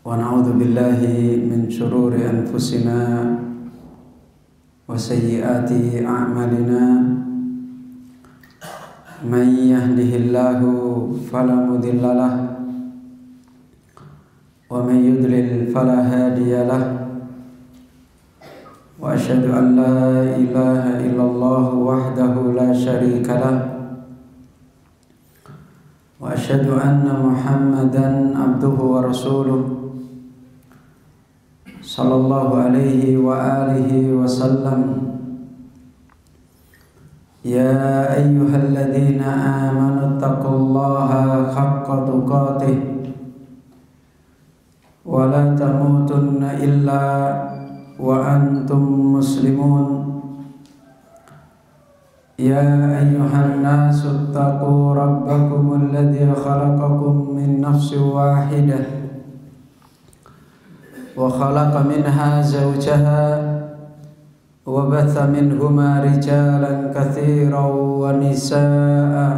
Wa na'udzu billahi min syururi anfusina wa sayyiati a'malina. Man yahdihillahu fala mudilla lahu wa man yudlil fala hadiya lahu. Wa asyhadu an la ilaha illallah wahdahu la syarika lahu wa asyhadu anna Muhammadan abduhu wa rasuluh sallallahu alaihi wa alihi wa sallam. Ya ayyuhalladzina amanu taqullaha haqqa tuqatih wa la tamutunna illa wa antum muslimun. Ya ayyuhan nasu taqu rabbakumul ladzi khalaqakum min nafsin wahidah wa khalaqa minha zawjaha wa batha minhuma rijalan katsiran wa nisaa.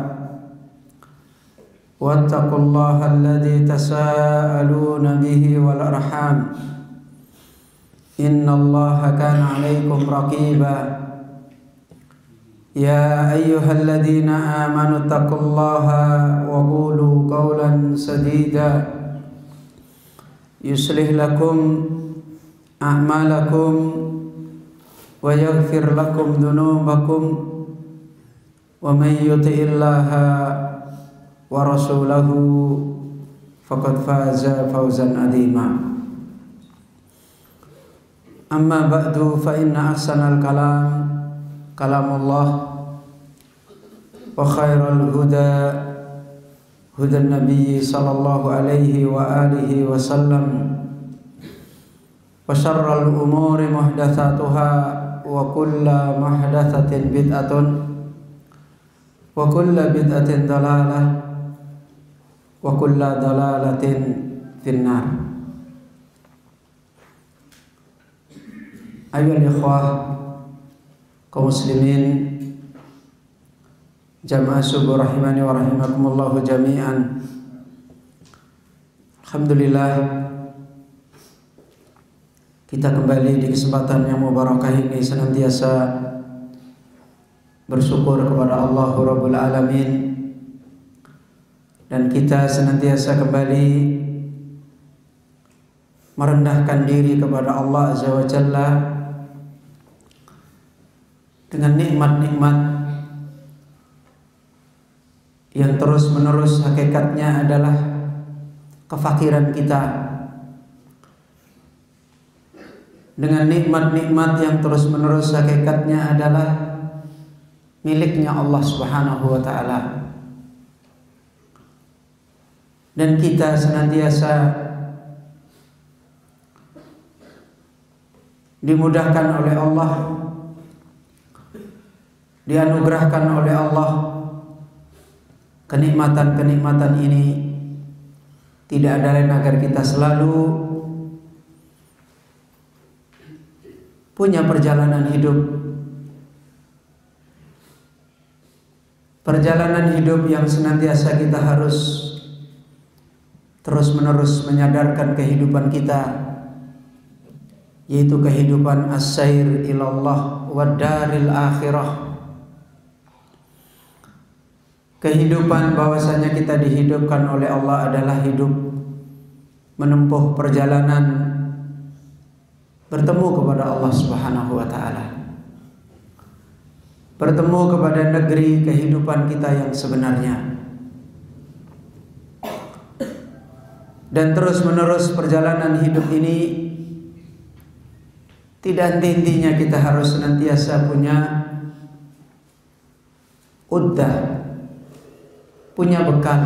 Wattaqullaha alladzi tasaaluna bihi wal arham. Innallaha kana 'alaikum raqiba. Ya ayyuhalladzina amanu taqullaha wa qulu qawlan sadida yuslih lakum a'malakum wa yaghfir lakum dhunubakum wa man yuti'illaha wa rasulahu faqad faza fawzan 'azima. Amma ba'du fa inna ahsanal kalam kalamullah wa khairal huda hudan nabiy sallallahu alaihi wa alihi wa sallam wa syarral umuri muhdatsatuha wa kullu muhdatsatin bid'atun wa kullu bid'atin dalalah wa kullu dalalatin finnar. Ayyuhal ikhwah kaum muslimin jamaah subuh rahimani wa rahimakumullahu jami'an. Alhamdulillah, kita kembali di kesempatan yang mubarakah ini senantiasa bersyukur kepada Allah Rabbul Alamin, dan kita senantiasa kembali merendahkan diri kepada Allah Azza wa Jalla dengan nikmat-nikmat yang terus menerus hakikatnya adalah kefakiran kita, dengan nikmat-nikmat yang terus menerus hakikatnya adalah miliknya Allah Subhanahu wa ta'ala. Dan kita senantiasa dimudahkan oleh Allah, dianugerahkan oleh Allah kenikmatan-kenikmatan ini. Tidak ada lain agar kita selalu punya perjalanan hidup yang senantiasa kita harus terus-menerus menyadarkan kehidupan kita, yaitu kehidupan as-sair ilallah wa daril akhirah. Kehidupan bahwasanya kita dihidupkan oleh Allah adalah hidup menempuh perjalanan bertemu kepada Allah Subhanahu wa ta'ala, bertemu kepada negeri kehidupan kita yang sebenarnya. Dan terus menerus perjalanan hidup ini tidak henti-hentinya kita harus senantiasa punya uddah, punya bekal,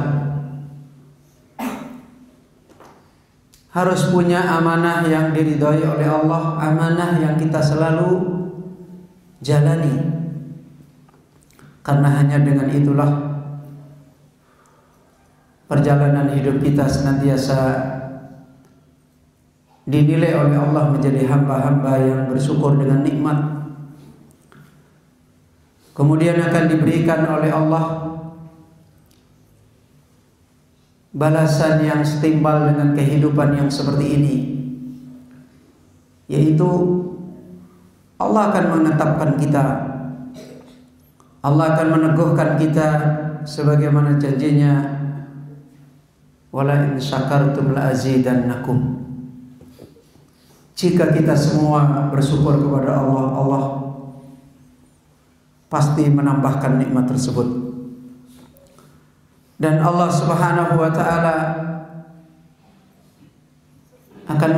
harus punya amanah yang diridhai oleh Allah, amanah yang kita selalu jalani. Karena hanya dengan itulah perjalanan hidup kita senantiasa dinilai oleh Allah menjadi hamba-hamba yang bersyukur dengan nikmat. Kemudian akan diberikan oleh Allah balasan yang setimpal dengan kehidupan yang seperti ini, yaitu Allah akan menetapkan kita, Allah akan meneguhkan kita sebagaimana janjinya, wala in syakartum la azidannakum. Jika kita semua bersyukur kepada Allah, Allah pasti menambahkan nikmat tersebut. Dan Allah Subhanahu wa ta'ala akan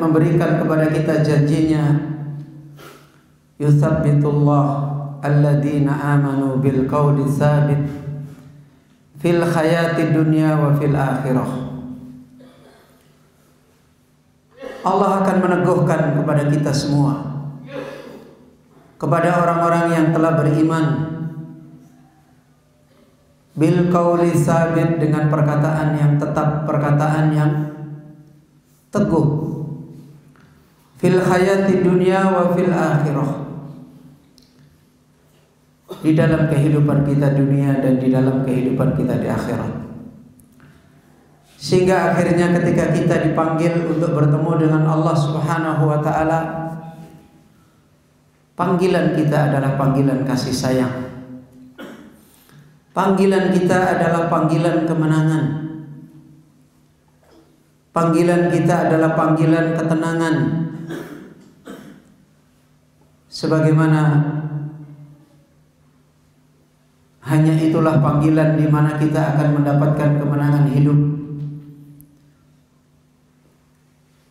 memberikan kepada kita janjinya, yutsabbitullah alladzina amanu bil qawli tsabit fil hayati dunya wa fil akhirah. Allah akan meneguhkan kepada kita semua, kepada orang-orang yang telah beriman, bil qauli sabit, dengan perkataan yang tetap, perkataan yang teguh, fil hayati dunya wa fil akhirah, di dalam kehidupan kita dunia dan di dalam kehidupan kita di akhirat. Sehingga akhirnya ketika kita dipanggil untuk bertemu dengan Allah Subhanahu wa ta'ala, panggilan kita adalah panggilan kasih sayang, panggilan kita adalah panggilan kemenangan, panggilan kita adalah panggilan ketenangan. Sebagaimana hanya itulah panggilan di mana kita akan mendapatkan kemenangan hidup.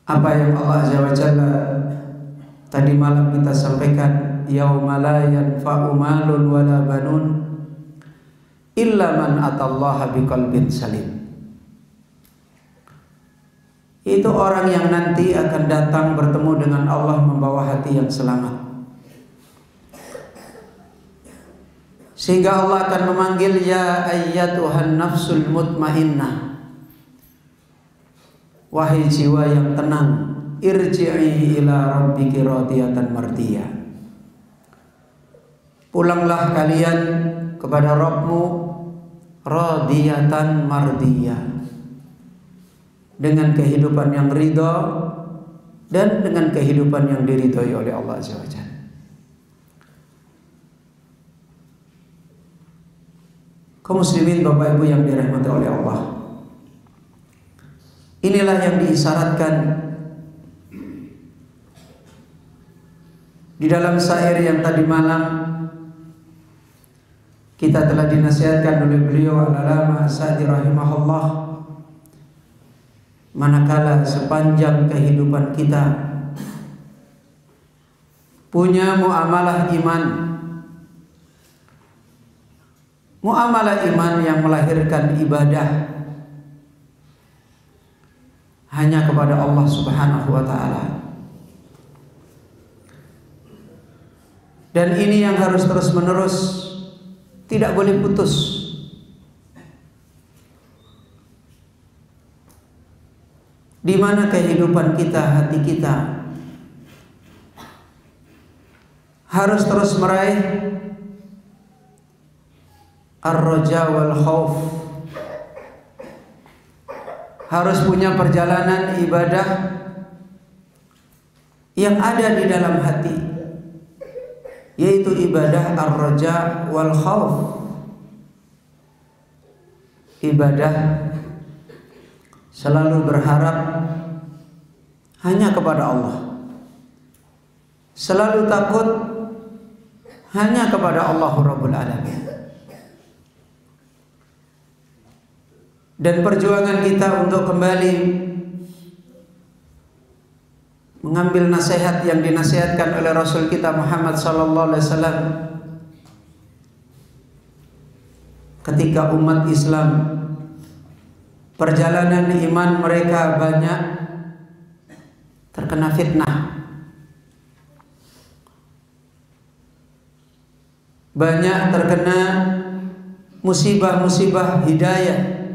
Apa yang Allah Azza wa Jalla tadi malam kita sampaikan, yauma la yanfa'u malun wala banun illa man atallaha biqalbin salim. Itu orang yang nanti akan datang bertemu dengan Allah membawa hati yang selamat. Sehingga Allah akan memanggil, ya ayyatuhan nafsul mutmainnah, wahai jiwa yang tenang, irji'i ila rabbiki radiyatan mardiyah. Pulanglah kalian kepada Rabbmu radiyatan mardiyah, dengan kehidupan yang ridha dan dengan kehidupan yang diridhoi oleh Allah Azza wa Jalla. Kaum muslimin, Bapak Ibu yang dirahmati oleh Allah, inilah yang diisyaratkan di dalam syair yang tadi malam kita telah dinasihatkan oleh beliau Al-Allamah As-Sa'di rahimahullah. Manakala sepanjang kehidupan kita punya muamalah iman, muamalah iman yang melahirkan ibadah hanya kepada Allah Subhanahu wa ta'ala. Dan ini yang harus terus menerus, tidak boleh putus. Di mana kehidupan kita, hati kita harus terus meraih ar-raja wal khauf, harus punya perjalanan ibadah yang ada di dalam hati, yaitu ibadah ar-raja wal khauf, ibadah selalu berharap hanya kepada Allah, selalu takut hanya kepada Allah Rabbul Alamin. Dan perjuangan kita untuk kembali mengambil nasihat yang dinasihatkan oleh Rasul kita Muhammad sallallahu alaihi wasallam ketika umat Islam perjalanan iman mereka banyak terkena fitnah, banyak terkena musibah-musibah hidayah,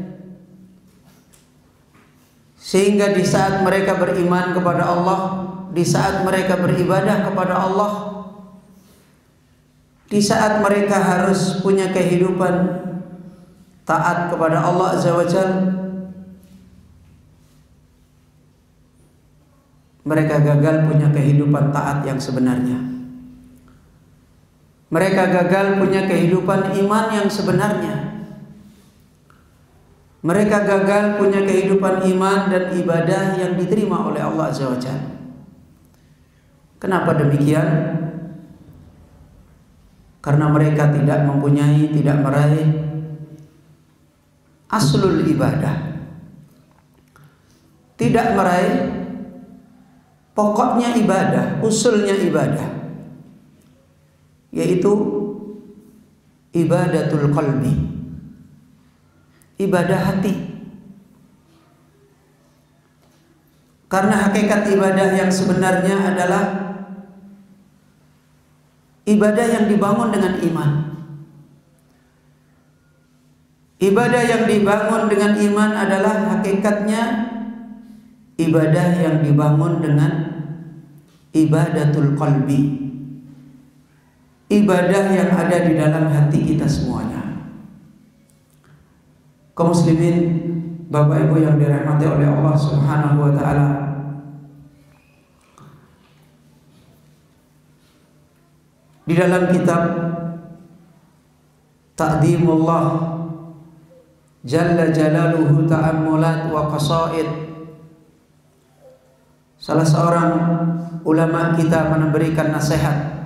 sehingga di saat mereka beriman kepada Allah, di saat mereka beribadah kepada Allah, di saat mereka harus punya kehidupan taat kepada Allah Azza wa Jalla, mereka gagal punya kehidupan taat yang sebenarnya. Mereka gagal punya kehidupan iman yang sebenarnya. Mereka gagal punya kehidupan iman dan ibadah yang diterima oleh Allah Azza wa Jalla. Kenapa demikian? Karena mereka tidak mempunyai, tidak meraih aslul ibadah. Tidak meraih pokoknya ibadah, usulnya ibadah, yaitu ibadatul qalbi, ibadah hati. Karena hakikat ibadah yang sebenarnya adalah ibadah yang dibangun dengan iman. Ibadah yang dibangun dengan iman adalah hakikatnya ibadah yang dibangun dengan ibadatul qalbi, ibadah yang ada di dalam hati kita semuanya. Kaum muslimin, Bapak Ibu yang dirahmati oleh Allah Subhanahu wa taala, di dalam kitab Ta'dhimullah Jalla Jalaluhu Ta'ammulat wa Qasaid, salah seorang ulama kita memberikan nasihat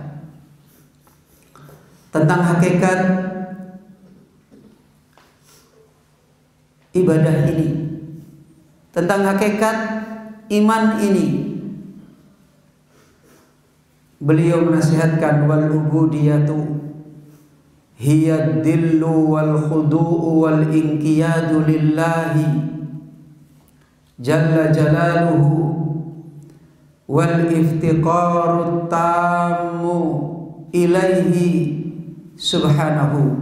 tentang hakikat ibadah ini, tentang hakikat iman ini. Beliau menasihatkan, wal ubudiyatu hiya dillu wal khudu'u wal inqiyadu lillahi jalla jalaluhu wal iftiqaru tammu ilaihi subhanahu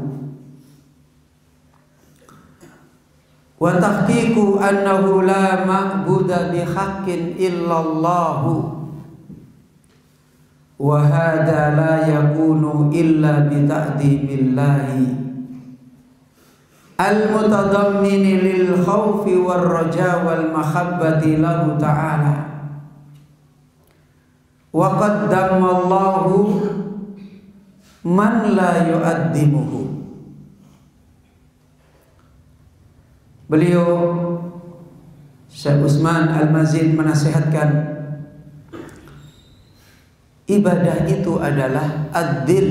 wa tahqiqu annahu la ma'buda bihaqqin illallahu wa hadha la yakunu illa bi ta'dhimillahi al-mutadammini lil khawfi war raja wal mahabbati lahu ta'ala. Wa qaddamallahu man la yu'addimuhu. Beliau Syekh Utsman Al-Mazid menasihatkan, ibadah itu adalah ad-dil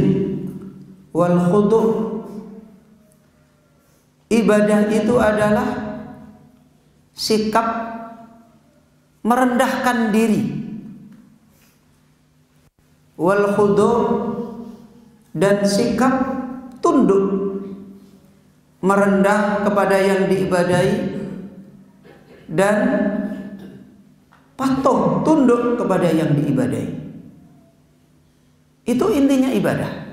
wal khudu'. Ibadah itu adalah sikap merendahkan diri, wal khudu', dan sikap tunduk, merendah kepada yang diibadahi dan patuh tunduk kepada yang diibadahi. Itu intinya ibadah.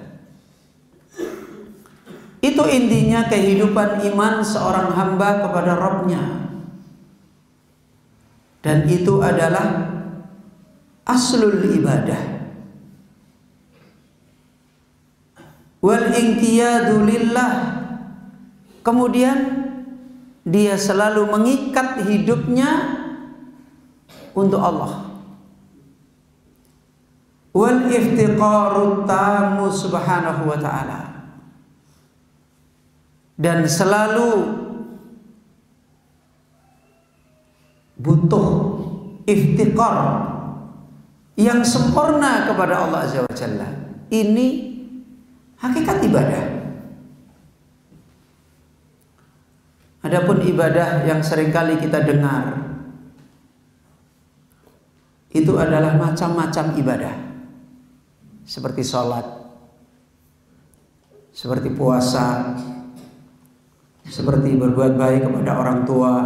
Itu intinya kehidupan iman seorang hamba kepada Rabb-Nya. Dan itu adalah aslul ibadah. Wal inqiyadu lillah. Kemudian dia selalu mengikat hidupnya untuk Allah. Wal iftiqaru tamu subhanahu wa ta'ala, dan selalu butuh iftiqar yang sempurna kepada Allah Azza wa Jalla. Ini hakikat ibadah. Adapun ibadah yang seringkali kita dengar itu adalah macam-macam ibadah, seperti sholat, seperti puasa, seperti berbuat baik kepada orang tua,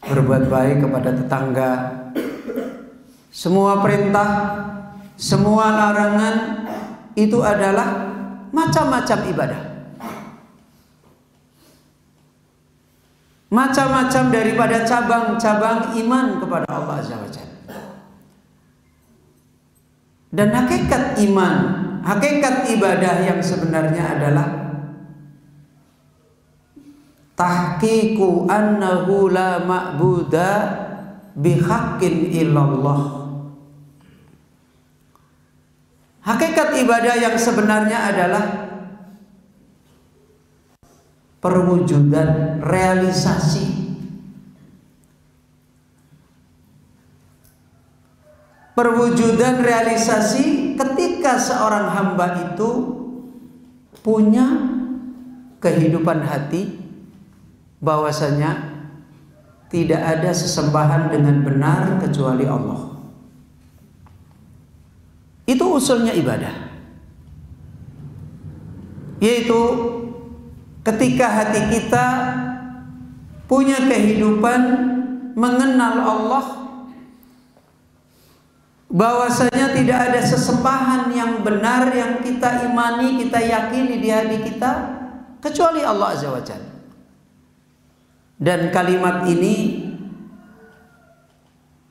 berbuat baik kepada tetangga. Semua perintah, semua larangan itu adalah macam-macam ibadah. Macam-macam daripada cabang-cabang iman kepada Allah Azza wa Jalla. Dan hakikat iman, hakikat ibadah yang sebenarnya adalah tahqiqu annahu la ma'buda bihaqqin illallah. Hakikat ibadah yang sebenarnya adalah perwujudan realisasi. Perwujudan realisasi ketika seorang hamba itu punya kehidupan hati bahwasanya tidak ada sesembahan dengan benar kecuali Allah. Itu usulnya ibadah. Yaitu ketika hati kita punya kehidupan mengenal Allah, bahwasanya tidak ada sesembahan yang benar yang kita imani, kita yakini di hati kita kecuali Allah Azza wa Jalla. Dan kalimat ini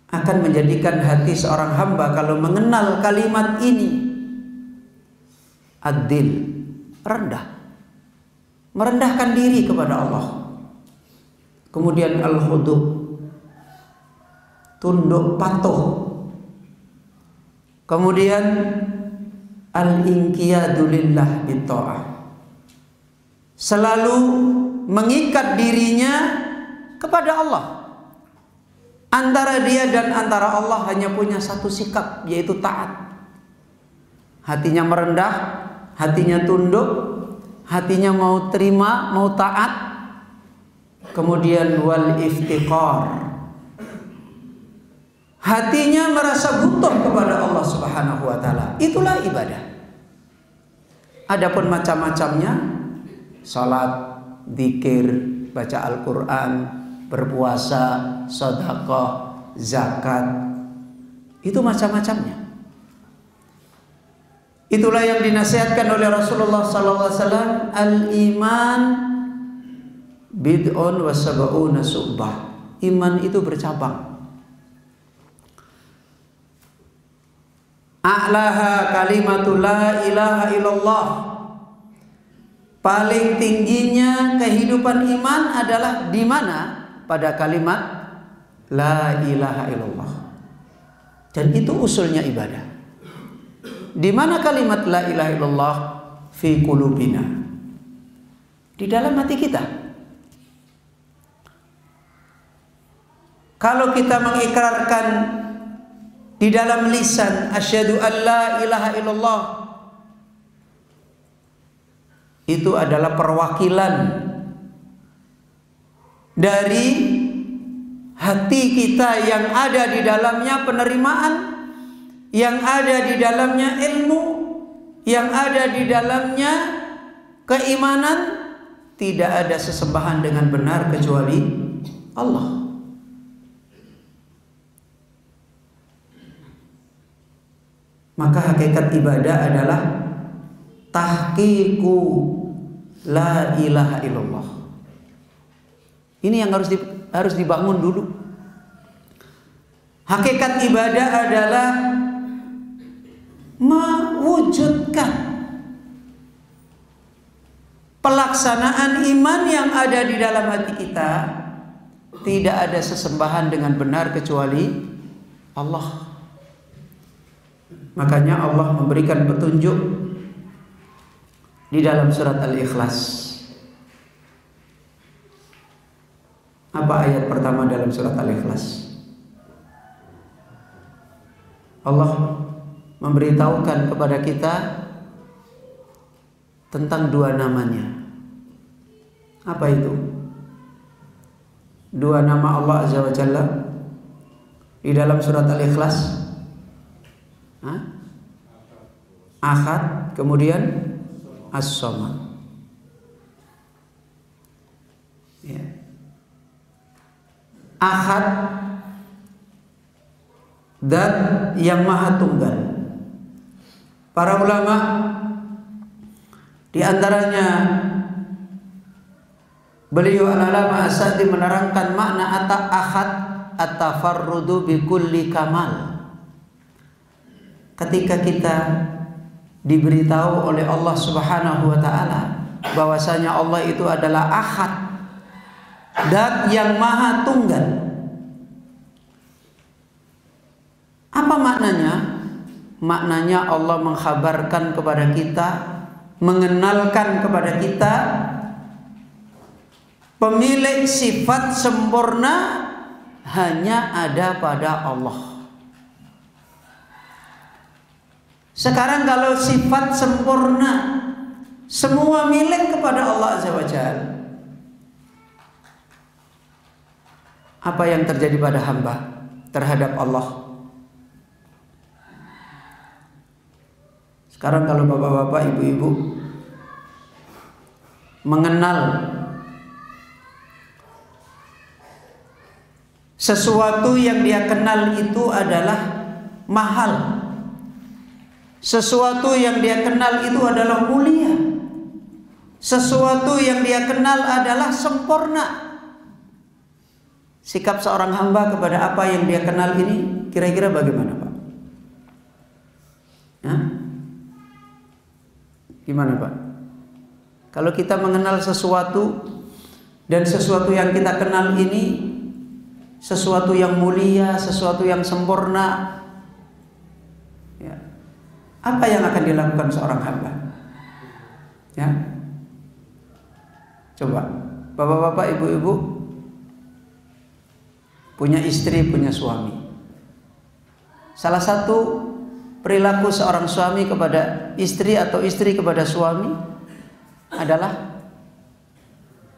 akan menjadikan hati seorang hamba kalau mengenal kalimat ini adil, rendah, merendahkan diri kepada Allah. Kemudian al-khudu, tunduk patuh. Kemudian al-inqiyadu lillah bitta'ah, selalu mengikat dirinya kepada Allah. Antara dia dan antara Allah hanya punya satu sikap, yaitu taat. Hatinya merendah, hatinya tunduk, hatinya mau terima, mau taat. Kemudian wal iftiqar, hatinya merasa butuh kepada Allah Subhanahu wa taala. Itulah ibadah. Adapun macam-macamnya, salat, zikir, baca Al-Qur'an, berpuasa, sedekah, zakat, itu macam-macamnya. Itulah yang dinasihatkan oleh Rasulullah sallallahu alaihi wasallam, al-iman bid'un wa sab'una su'bah. Iman itu bercabang. A'laha kalimatul la ilaha illallah. Paling tingginya kehidupan iman adalah di mana? Pada kalimat la ilaha illallah. Dan itu usulnya ibadah. Di mana kalimat la ilaha illallah? Fi qulubina, di dalam hati kita. Kalau kita mengikrarkan di dalam lisan asyhadu an la ilaha illallah, itu adalah perwakilan dari hati kita yang ada di dalamnya penerimaan, yang ada di dalamnya ilmu, yang ada di dalamnya keimanan. Tidak ada sesembahan dengan benar kecuali Allah. Maka hakikat ibadah adalah tahqiqu la ilaha illallah. Ini yang harus dibangun dulu. Hakikat ibadah adalah mewujudkan pelaksanaan iman yang ada di dalam hati kita. Tidak ada sesembahan dengan benar kecuali Allah. Makanya Allah memberikan petunjuk di dalam surat Al-Ikhlas. Apa ayat pertama dalam surat Al-Ikhlas? Allah memberitahukan kepada kita tentang dua namanya. Apa itu? Dua nama Allah Azza wa Jalla di dalam surat Al-Ikhlas. Ahad, kemudian As-Samad. Ya. Ahad, dan yang maha tunggal. Para ulama di antaranya beliau Al-Alama As-Sa'di menerangkan makna ahad at-tafarrudu bi kulli kamal. Ketika kita diberitahu oleh Allah Subhanahu wa taala bahwasanya Allah itu adalah ahad, Dat yang maha tunggal. Apa maknanya? Maknanya Allah mengkhabarkan kepada kita, mengenalkan kepada kita, pemilik sifat sempurna hanya ada pada Allah. Sekarang kalau sifat sempurna semua milik kepada Allah Azza wa Jalla, apa yang terjadi pada hamba terhadap Allah? Sekarang kalau bapak-bapak, ibu-ibu mengenal sesuatu yang dia kenal itu adalah mahal, sesuatu yang dia kenal itu adalah mulia, sesuatu yang dia kenal adalah sempurna. Sikap seorang hamba kepada apa yang dia kenal ini kira-kira bagaimana, Pak? Hah? Gimana, Pak? Kalau kita mengenal sesuatu dan sesuatu yang kita kenal ini sesuatu yang mulia, sesuatu yang sempurna, ya, apa yang akan dilakukan seorang hamba? Ya, coba, bapak-bapak, ibu-ibu, punya istri, punya suami. Salah satu perilaku seorang suami kepada istri atau istri kepada suami adalah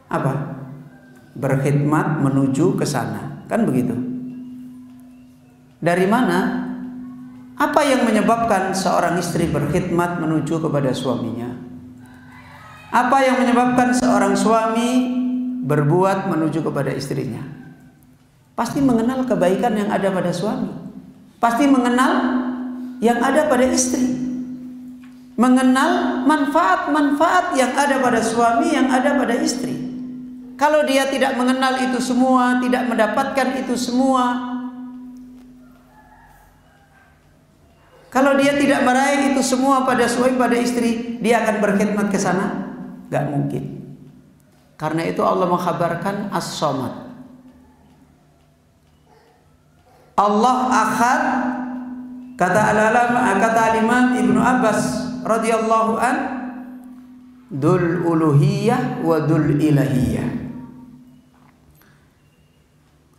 apa? Berkhidmat menuju ke sana. Kan begitu? Dari mana? Apa yang menyebabkan seorang istri berkhidmat menuju kepada suaminya? Apa yang menyebabkan seorang suami berbuat menuju kepada istrinya? Pasti mengenal kebaikan yang ada pada suami, pasti mengenal yang ada pada istri, mengenal manfaat-manfaat yang ada pada suami, yang ada pada istri. Kalau dia tidak mengenal itu semua, tidak mendapatkan itu semua, kalau dia tidak meraih itu semua pada suami, pada istri, dia akan berkhidmat ke sana? Gak mungkin. Karena itu Allah mengkhabarkan As-Samad. Allah Ahad. Kata Imam Ibnu Abbas radhiyallahu an, Dzul uluhiyah wa dzul ilahiyah.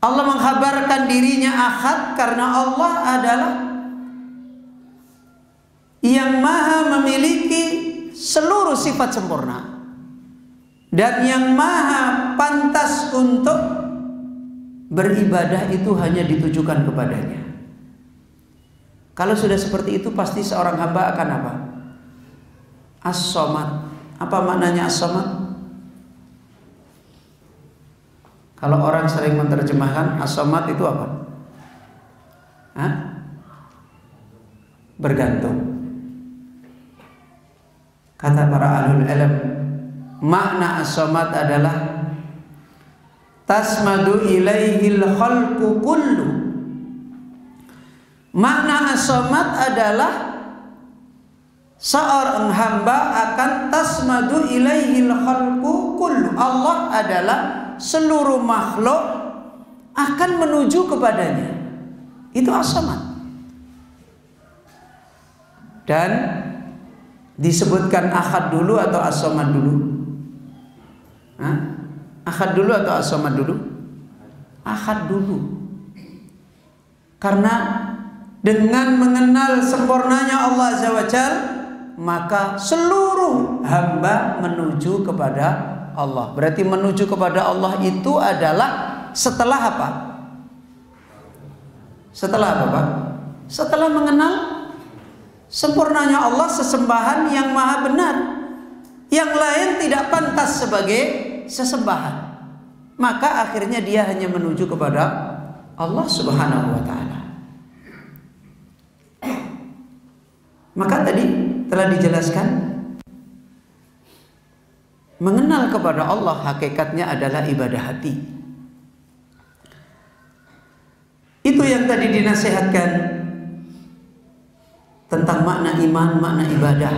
Allah mengkhabarkan dirinya Ahad karena Allah adalah yang maha memiliki seluruh sifat sempurna dan yang maha pantas untuk beribadah itu hanya ditujukan kepadanya. Kalau sudah seperti itu pasti seorang hamba akan apa? As-Samad. Apa maknanya As-Samad? Kalau orang sering menerjemahkan As-Samad itu apa? Hah? Bergantung. Kata para ahlul ilm, makna As-Samad adalah tasmadu ilaihil khalqu kullu. Makna As-Samad adalah seorang hamba akan tasmadu ilaihil khalqu kullu. Allah adalah seluruh makhluk akan menuju kepadanya. Itu As-Samad. Dan disebutkan Ahad dulu atau As-Samad dulu? Hah? Ahad dulu atau As-Samad dulu? Ahad dulu. Karena dengan mengenal sempurnanya Allah Azza wa Jalla, maka seluruh hamba menuju kepada Allah. Berarti menuju kepada Allah itu adalah setelah apa? Setelah apa, Pak? Setelah mengenal sempurnanya Allah, sesembahan yang maha benar, yang lain tidak pantas sebagai sesembahan, maka akhirnya dia hanya menuju kepada Allah Subhanahu wa ta'ala. Maka tadi telah dijelaskan, mengenal kepada Allah hakikatnya adalah ibadah hati. Itu yang tadi dinasihatkan tentang makna iman, makna ibadah.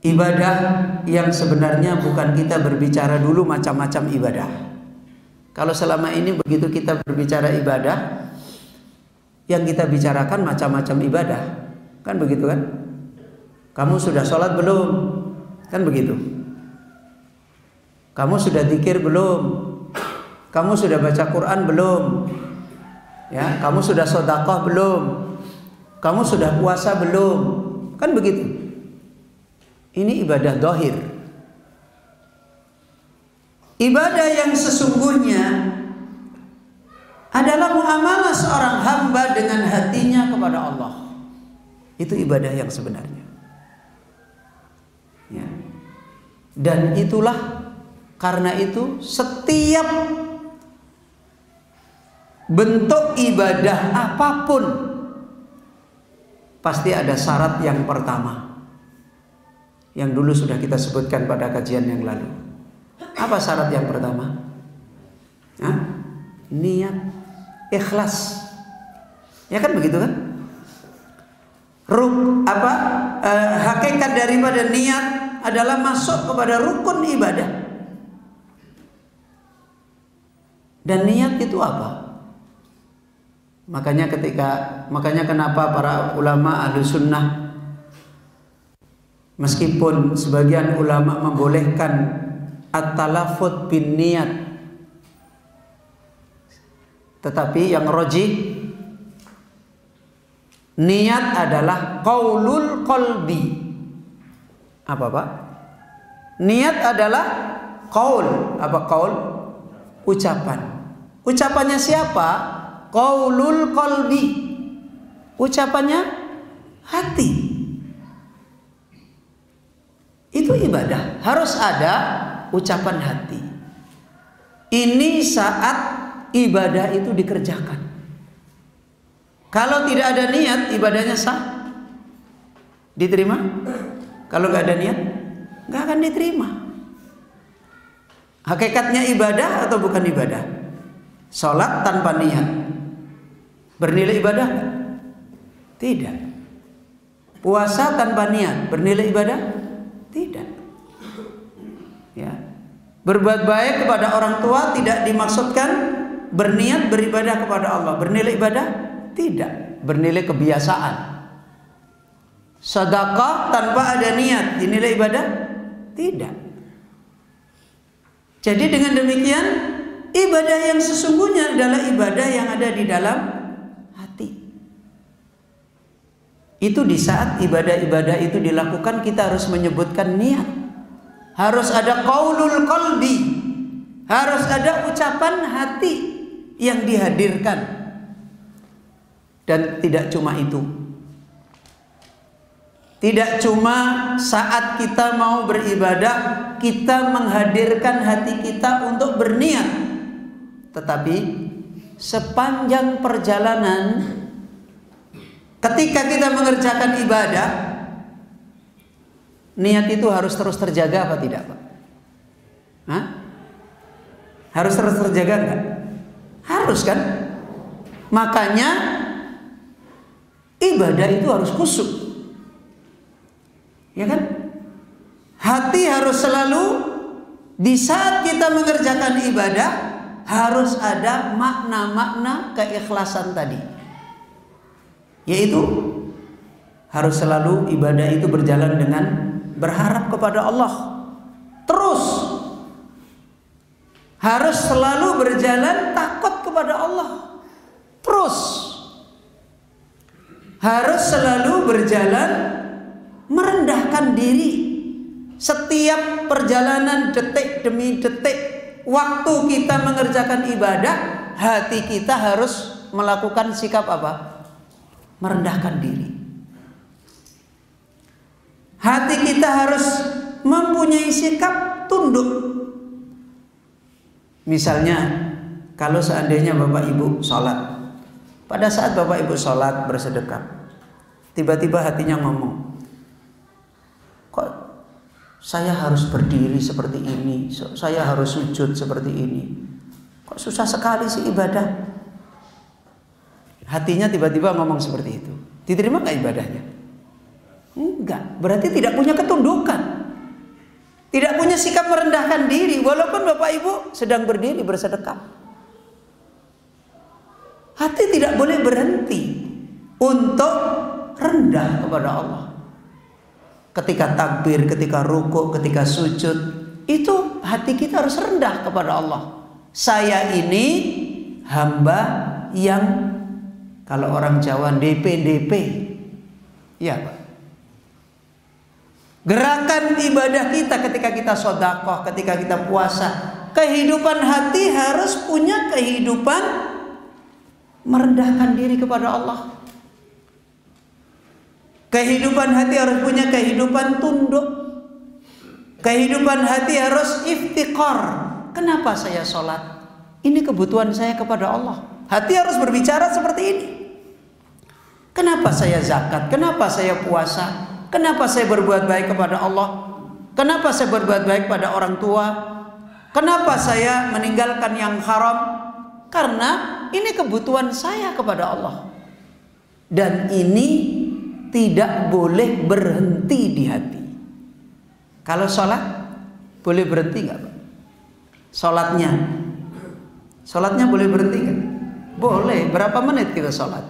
Ibadah yang sebenarnya bukan kita berbicara dulu macam-macam ibadah. Kalau selama ini begitu kita berbicara ibadah, yang kita bicarakan macam-macam ibadah, kan begitu kan? Kamu sudah sholat belum? Kan begitu. Kamu sudah zikir belum? Kamu sudah baca Quran belum? Ya, kamu sudah sedekah belum? Kamu sudah puasa belum? Kan begitu. Ini ibadah zahir. Ibadah yang sesungguhnya adalah muamalah seorang hamba dengan hatinya kepada Allah. Itu ibadah yang sebenarnya. Ya. Dan itulah, karena itu setiap bentuk ibadah apapun pasti ada syarat yang pertama, yang dulu sudah kita sebutkan pada kajian yang lalu. Apa syarat yang pertama? Hah? Niat, ikhlas. Ya kan begitu kan? Hakikat daripada niat adalah masuk kepada rukun ibadah. Dan niat itu apa? Makanya kenapa para ulama ahlu sunnah, meskipun sebagian ulama membolehkan at-talaffuz bin niat, tetapi yang rajih, niat adalah qaulul qalbi. Apa Pak? Niat adalah qaul. Apa qaul? Ucapan. Ucapannya siapa? Qaulul qalbi. Ucapannya hati. Itu ibadah. Harus ada ucapan hati. Ini saat ibadah itu dikerjakan. Kalau tidak ada niat, ibadahnya sah? Diterima? Kalau nggak ada niat, nggak akan diterima. Hakikatnya ibadah atau bukan ibadah? Sholat tanpa niat bernilai ibadah? Tidak. Puasa tanpa niat bernilai ibadah? Tidak. Ya. Berbuat baik kepada orang tua tidak dimaksudkan berniat beribadah kepada Allah. Bernilai ibadah? Tidak. Bernilai kebiasaan. Sedekah tanpa ada niat dinilai ibadah? Tidak. Jadi dengan demikian, ibadah yang sesungguhnya adalah ibadah yang ada di dalam hati. Itu di saat ibadah-ibadah itu dilakukan, kita harus menyebutkan niat. Harus ada qaulul qalbi. Harus ada ucapan hati yang dihadirkan. Dan tidak cuma itu. Tidak cuma saat kita mau beribadah kita menghadirkan hati kita untuk berniat, tetapi sepanjang perjalanan ketika kita mengerjakan ibadah, niat itu harus terus terjaga apa tidak Pak? Hah? Harus terus terjaga enggak? Harus kan? Makanya ibadah itu harus khusyuk. Ya kan? Hati harus selalu, di saat kita mengerjakan ibadah harus ada makna-makna keikhlasan tadi. Yaitu harus selalu ibadah itu berjalan dengan berharap kepada Allah. Terus harus selalu berjalan takut kepada Allah. Terus harus selalu berjalan merendahkan diri. Setiap perjalanan detik demi detik waktu kita mengerjakan ibadah, hati kita harus melakukan sikap apa? Merendahkan diri. Hati kita harus mempunyai sikap tunduk. Misalnya, kalau seandainya Bapak Ibu sholat, pada saat Bapak Ibu sholat bersedekah, tiba-tiba hatinya ngomong, kok saya harus berdiri seperti ini, saya harus sujud seperti ini, kok susah sekali sih ibadah. Hatinya tiba-tiba ngomong seperti itu. Diterima gak ibadahnya? Enggak, berarti tidak punya ketundukan. Tidak punya sikap merendahkan diri walaupun Bapak Ibu sedang berdiri bersedekah. Hati tidak boleh berhenti untuk rendah kepada Allah. Ketika takbir, ketika rukuk, ketika sujud, itu hati kita harus rendah kepada Allah. Saya ini hamba yang, kalau orang Jawa, DP. Ya Pak. Gerakan ibadah kita ketika kita sedekah, ketika kita puasa, kehidupan hati harus punya kehidupan merendahkan diri kepada Allah. Kehidupan hati harus punya kehidupan tunduk. Kehidupan hati harus iftiqar. Kenapa saya sholat? Ini kebutuhan saya kepada Allah. Hati harus berbicara seperti ini. Kenapa saya zakat? Kenapa saya puasa? Kenapa saya berbuat baik kepada Allah? Kenapa saya berbuat baik pada orang tua? Kenapa saya meninggalkan yang haram? Karena ini kebutuhan saya kepada Allah. Dan ini tidak boleh berhenti di hati. Kalau sholat boleh berhenti nggak Pak? Sholatnya boleh berhenti nggak? Boleh. Berapa menit kita sholat?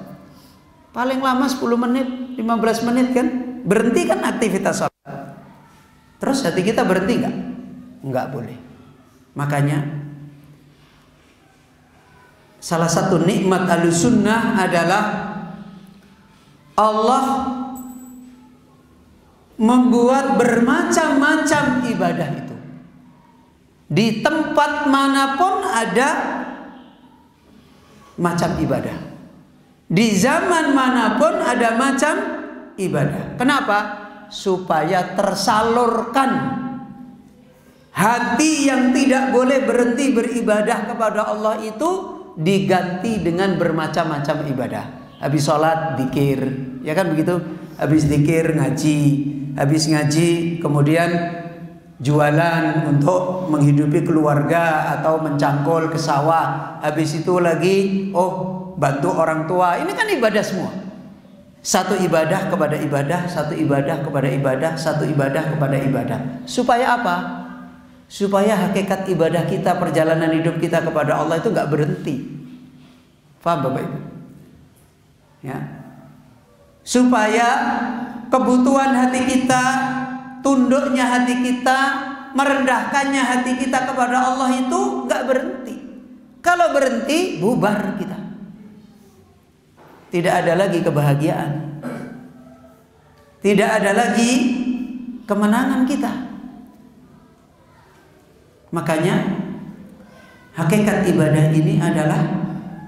Paling lama 10 menit, 15 menit kan? Berhenti kan aktivitas sholat. Terus hati kita berhenti nggak? Nggak boleh. Makanya salah satu nikmat Ahlussunnah adalah Allah membuat bermacam-macam ibadah itu. Di tempat manapun ada macam ibadah. Di zaman manapun ada macam ibadah. Kenapa? Supaya tersalurkan hati yang tidak boleh berhenti beribadah kepada Allah itu diganti dengan bermacam-macam ibadah. Habis sholat zikir, ya kan begitu? Habis zikir ngaji, habis ngaji kemudian jualan untuk menghidupi keluarga atau mencangkul ke sawah. Habis itu lagi bantu orang tua. Ini kan ibadah semua. Satu ibadah kepada ibadah, satu ibadah kepada ibadah, satu ibadah kepada ibadah. Supaya apa? Supaya hakikat ibadah kita, perjalanan hidup kita kepada Allah itu nggak berhenti. Paham Bapak Ibu? Ya. Supaya kebutuhan hati kita, tunduknya hati kita, merendahkannya hati kita kepada Allah itu nggak berhenti. Kalau berhenti, bubar kita. Tidak ada lagi kebahagiaan. Tidak ada lagi kemenangan kita. Makanya hakikat ibadah ini adalah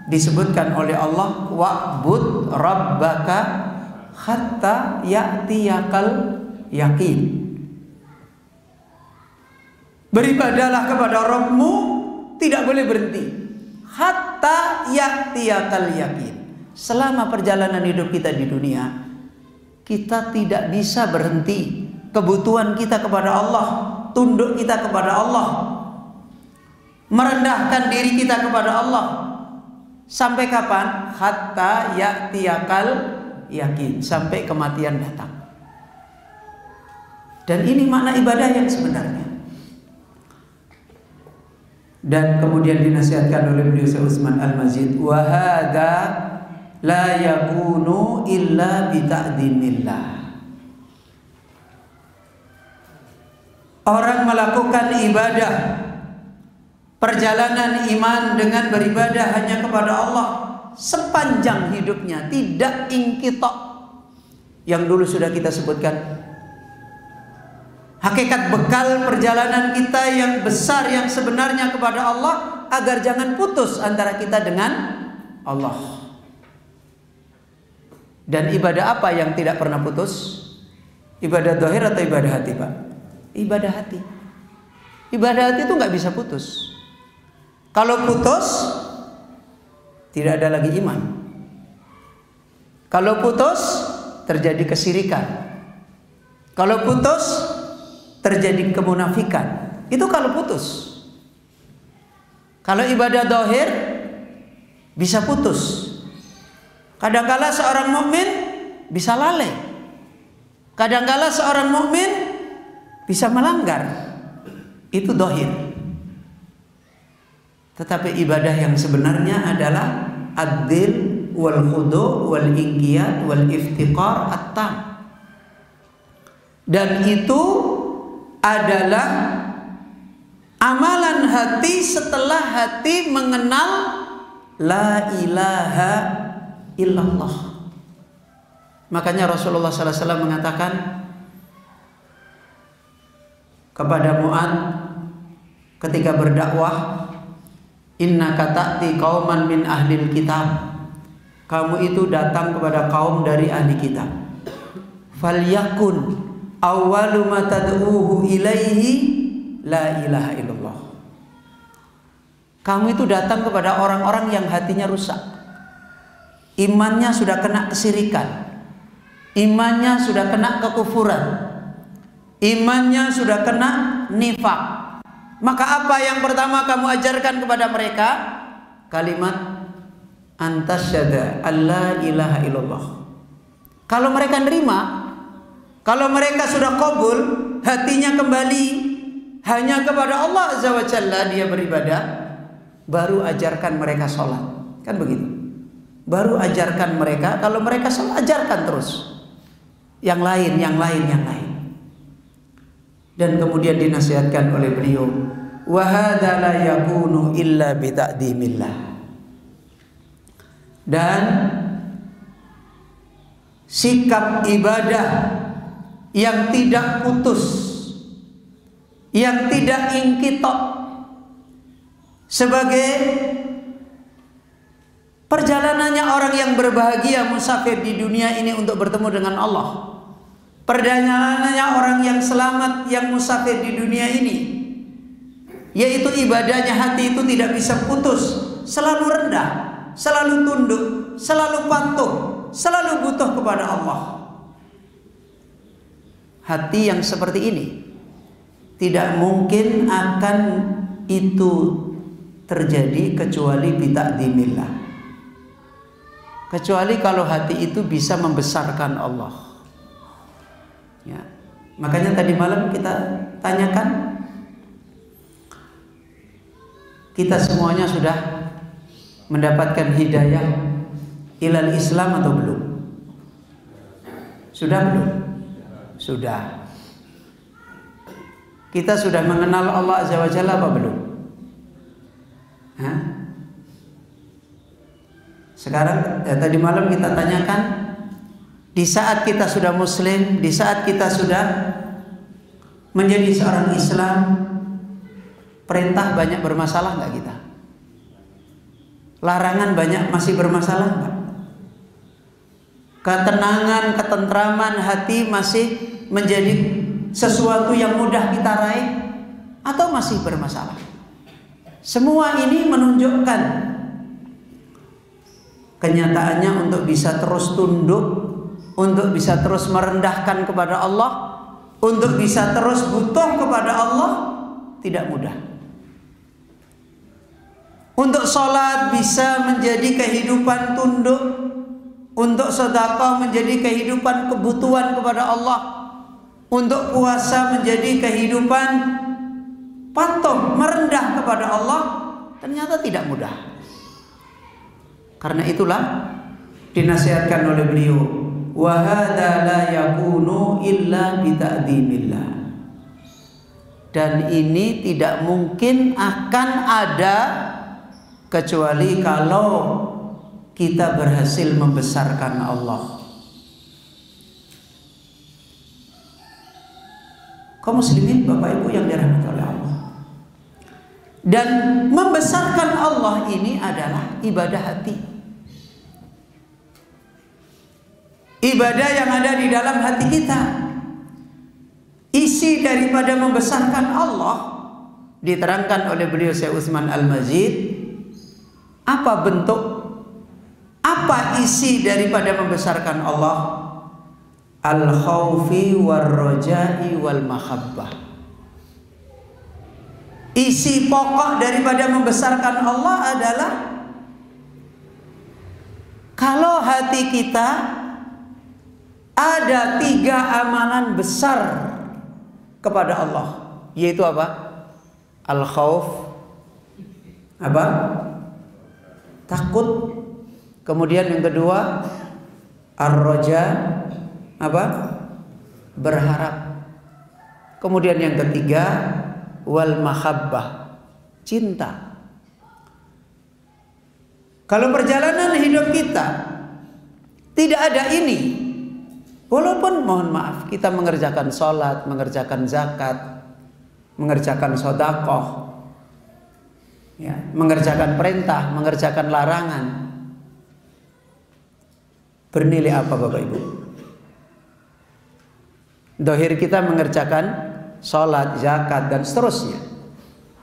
disebutkan oleh Allah, wa'bud rabbaka hatta ya'tiyakal yakin. Beribadahlah kepada Rabbmu, tidak boleh berhenti. Hatta ya'tiyakal yakin. Selama perjalanan hidup kita di dunia, kita tidak bisa berhenti. Kebutuhan kita kepada Allah, tunduk kita kepada Allah, merendahkan diri kita kepada Allah. Sampai kapan? Hatta ya'tiyakal yakin. Sampai kematian datang. Dan ini makna ibadah yang sebenarnya. Dan kemudian dinasihatkan oleh beliau Syekh Utsman Al-Mazid, wa hadza la yakunu illa bi ta'dimillah. Orang melakukan ibadah, perjalanan iman dengan beribadah hanya kepada Allah sepanjang hidupnya, tidak inqita. Yang dulu sudah kita sebutkan, hakikat bekal perjalanan kita yang besar, yang sebenarnya kepada Allah, agar jangan putus antara kita dengan Allah. Dan ibadah apa yang tidak pernah putus? Ibadah zahir atau ibadah hati, Pak? Ibadah hati. Ibadah hati itu nggak bisa putus. Kalau putus, tidak ada lagi iman. Kalau putus, terjadi kesyirikan. Kalau putus, terjadi kemunafikan. Itu kalau putus. Kalau ibadah zahir bisa putus. Kadangkala seorang mukmin bisa lalai. Kadangkala seorang mukmin bisa melanggar. itu dohir. Tetapi ibadah yang sebenarnya adalah ad-dil wal khudu wal inqiyad wal iftiqar at-tam. Dan itu adalah amalan hati setelah hati mengenal la ilaha illallah. Makanya Rasulullah SAW mengatakan kepada Mu'ad ketika berdakwah, innaka ta'ti qauman min ahlil kitab, kamu itu datang kepada kaum dari ahli kitab. Falyakun awwalu ma tad'uhu ilaihi la ilaha illallah. Kamu itu datang kepada orang-orang yang hatinya rusak, imannya sudah kena kesirikan, imannya sudah kena kekufuran, imannya sudah kena nifak. Maka apa yang pertama kamu ajarkan kepada mereka? Kalimat antasyhada alla ilaha illallah. Kalau mereka nerima, kalau mereka sudah qabul, hatinya kembali hanya kepada Allah Azza wa Jalla dia beribadah, baru ajarkan mereka sholat. Kan begitu. Baru ajarkan mereka, kalau mereka sholat ajarkan terus yang lain. Dan kemudian dinasihatkan oleh beliau, wa hadza la yakunu illa bi ta'dimillah. Dan sikap ibadah yang tidak putus, yang tidak ingkitok, sebagai perjalanannya orang yang berbahagia musafir di dunia ini untuk bertemu dengan Allah. Perjalanannya orang yang selamat yang musafir di dunia ini, yaitu ibadahnya hati itu tidak bisa putus, selalu rendah, selalu tunduk, selalu patuh, selalu butuh kepada Allah. Hati yang seperti ini tidak mungkin akan itu terjadi kecuali bita'dimillah. Kecuali kalau hati itu bisa membesarkan Allah. Ya. Makanya tadi malam kita tanyakan, kita semuanya sudah mendapatkan hidayah ilal Islam atau belum? Sudah belum? Sudah. Kita sudah mengenal Allah Azza wa Jalla apa belum? Hah? Sekarang tadi malam kita tanyakan, di saat kita sudah muslim, di saat kita sudah menjadi seorang Islam, perintah banyak bermasalah nggak kita? Larangan banyak masih bermasalah nggak? Ketenangan, ketentraman hati masih menjadi sesuatu yang mudah kita raih atau masih bermasalah? Semua ini menunjukkan kenyataannya untuk bisa terus tunduk, untuk bisa terus merendahkan kepada Allah, untuk bisa terus butuh kepada Allah tidak mudah. Untuk sholat bisa menjadi kehidupan tunduk, untuk sedekah menjadi kehidupan kebutuhan kepada Allah, untuk puasa menjadi kehidupan patuh merendah kepada Allah, ternyata tidak mudah. Karena itulah dinasihatkan oleh beliau, wa hadza la yakunu illa bi ta'dimillah. Dan ini tidak mungkin akan ada kecuali kalau kita berhasil membesarkan Allah. Kaum muslimin Bapak Ibu yang dirahmati oleh Allah. Dan membesarkan Allah ini adalah ibadah hati. Ibadah yang ada di dalam hati kita. Isi daripada membesarkan Allah diterangkan oleh beliau Syekh Utsman Al-Mazid. Apa bentuk, apa isi daripada membesarkan Allah? Al-khawfi war-raja'i wal-mahabbah. Isi pokok daripada membesarkan Allah adalah kalau hati kita ada 3 amalan besar kepada Allah, yaitu apa? Al-khauf apa? Takut. Kemudian yang kedua ar-raja apa? Berharap. Kemudian yang ketiga wal mahabbah, cinta. Kalau perjalanan hidup kita tidak ada ini, walaupun mohon maaf kita mengerjakan sholat, mengerjakan zakat, mengerjakan sedekah, ya, mengerjakan perintah, mengerjakan larangan, bernilai apa Bapak Ibu? Dohir kita mengerjakan sholat, zakat dan seterusnya,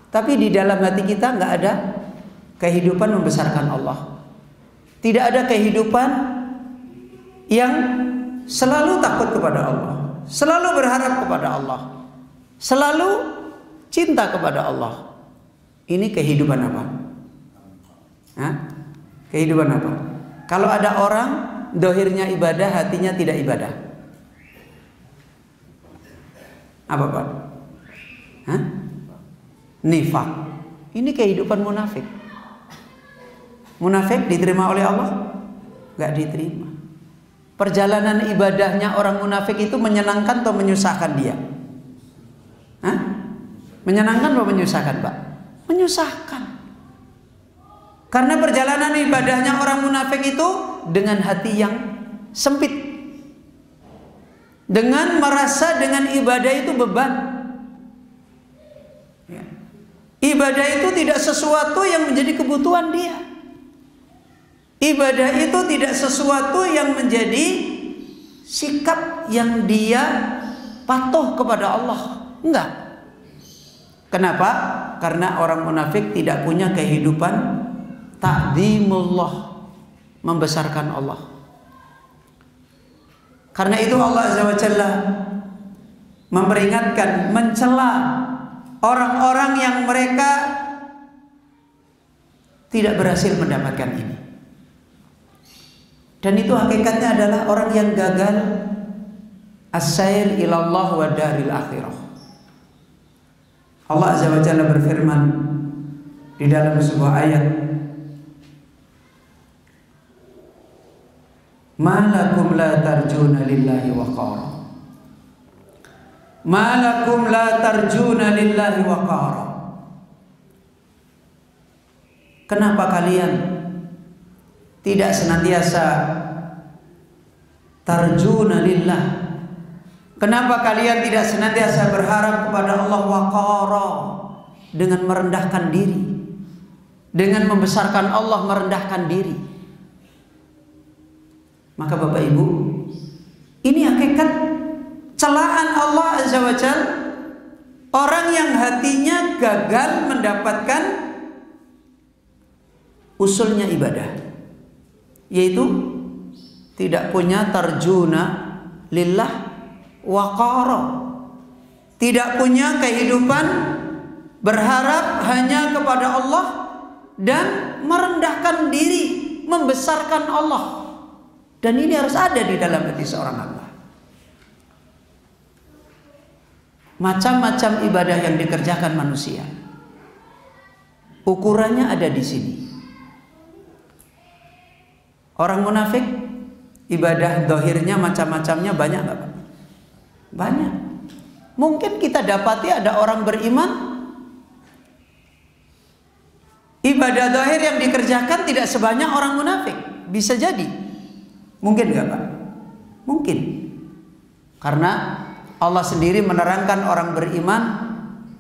tapi di dalam hati kita nggak ada kehidupan membesarkan Allah. Tidak ada kehidupan yang selalu takut kepada Allah, selalu berharap kepada Allah, selalu cinta kepada Allah. Ini kehidupan apa? Hah? Kehidupan apa? Kalau ada orang dohirnya ibadah, hatinya tidak ibadah, apa Pak? Hah? Nifak. Ini kehidupan munafik. Munafik diterima oleh Allah? Gak diterima. Perjalanan ibadahnya orang munafik itu menyenangkan atau menyusahkan dia? Hah? Menyenangkan atau menyusahkan Pak? Menyusahkan. Karena perjalanan ibadahnya orang munafik itu dengan hati yang sempit, dengan merasa dengan ibadah itu beban. Ya. Ibadah itu tidak sesuatu yang menjadi kebutuhan dia. Ibadah itu tidak sesuatu yang menjadi sikap yang dia patuh kepada Allah. Enggak. Kenapa? Karena orang munafik tidak punya kehidupan ta'zimullah, membesarkan Allah. Karena itu Allah Azza wa Jalla memperingatkan, mencela orang-orang yang mereka tidak berhasil mendapatkan ini. Dan itu hakikatnya adalah orang yang gagal as-sair ilallah wa daril akhirah. Allah Azza wa Jalla berfirman di dalam sebuah ayat, "Ma lakum la tarjuna lillahi waqara." Ma lakum la tarjuna lillahi waqara. Kenapa kalian tidak senantiasa tarjuna lillah? Kenapa kalian tidak senantiasa berharap kepada Allah waqara, dengan merendahkan diri, dengan membesarkan Allah, merendahkan diri? Maka Bapak Ibu, ini hakikat celaan Allah Azza wa Jalla orang yang hatinya gagal mendapatkan usulnya ibadah, yaitu tidak punya tarjuna lillah waqara, tidak punya kehidupan berharap hanya kepada Allah dan merendahkan diri, membesarkan Allah. Dan ini harus ada di dalam hati seorang hamba. Macam-macam ibadah yang dikerjakan manusia, ukurannya ada di sini. Orang munafik ibadah dohirnya macam-macamnya banyak nggak Pak? Banyak. Mungkin kita dapati ada orang beriman, ibadah dohir yang dikerjakan tidak sebanyak orang munafik. Bisa jadi. Mungkin nggak Pak? Mungkin. Karena Allah sendiri menerangkan orang beriman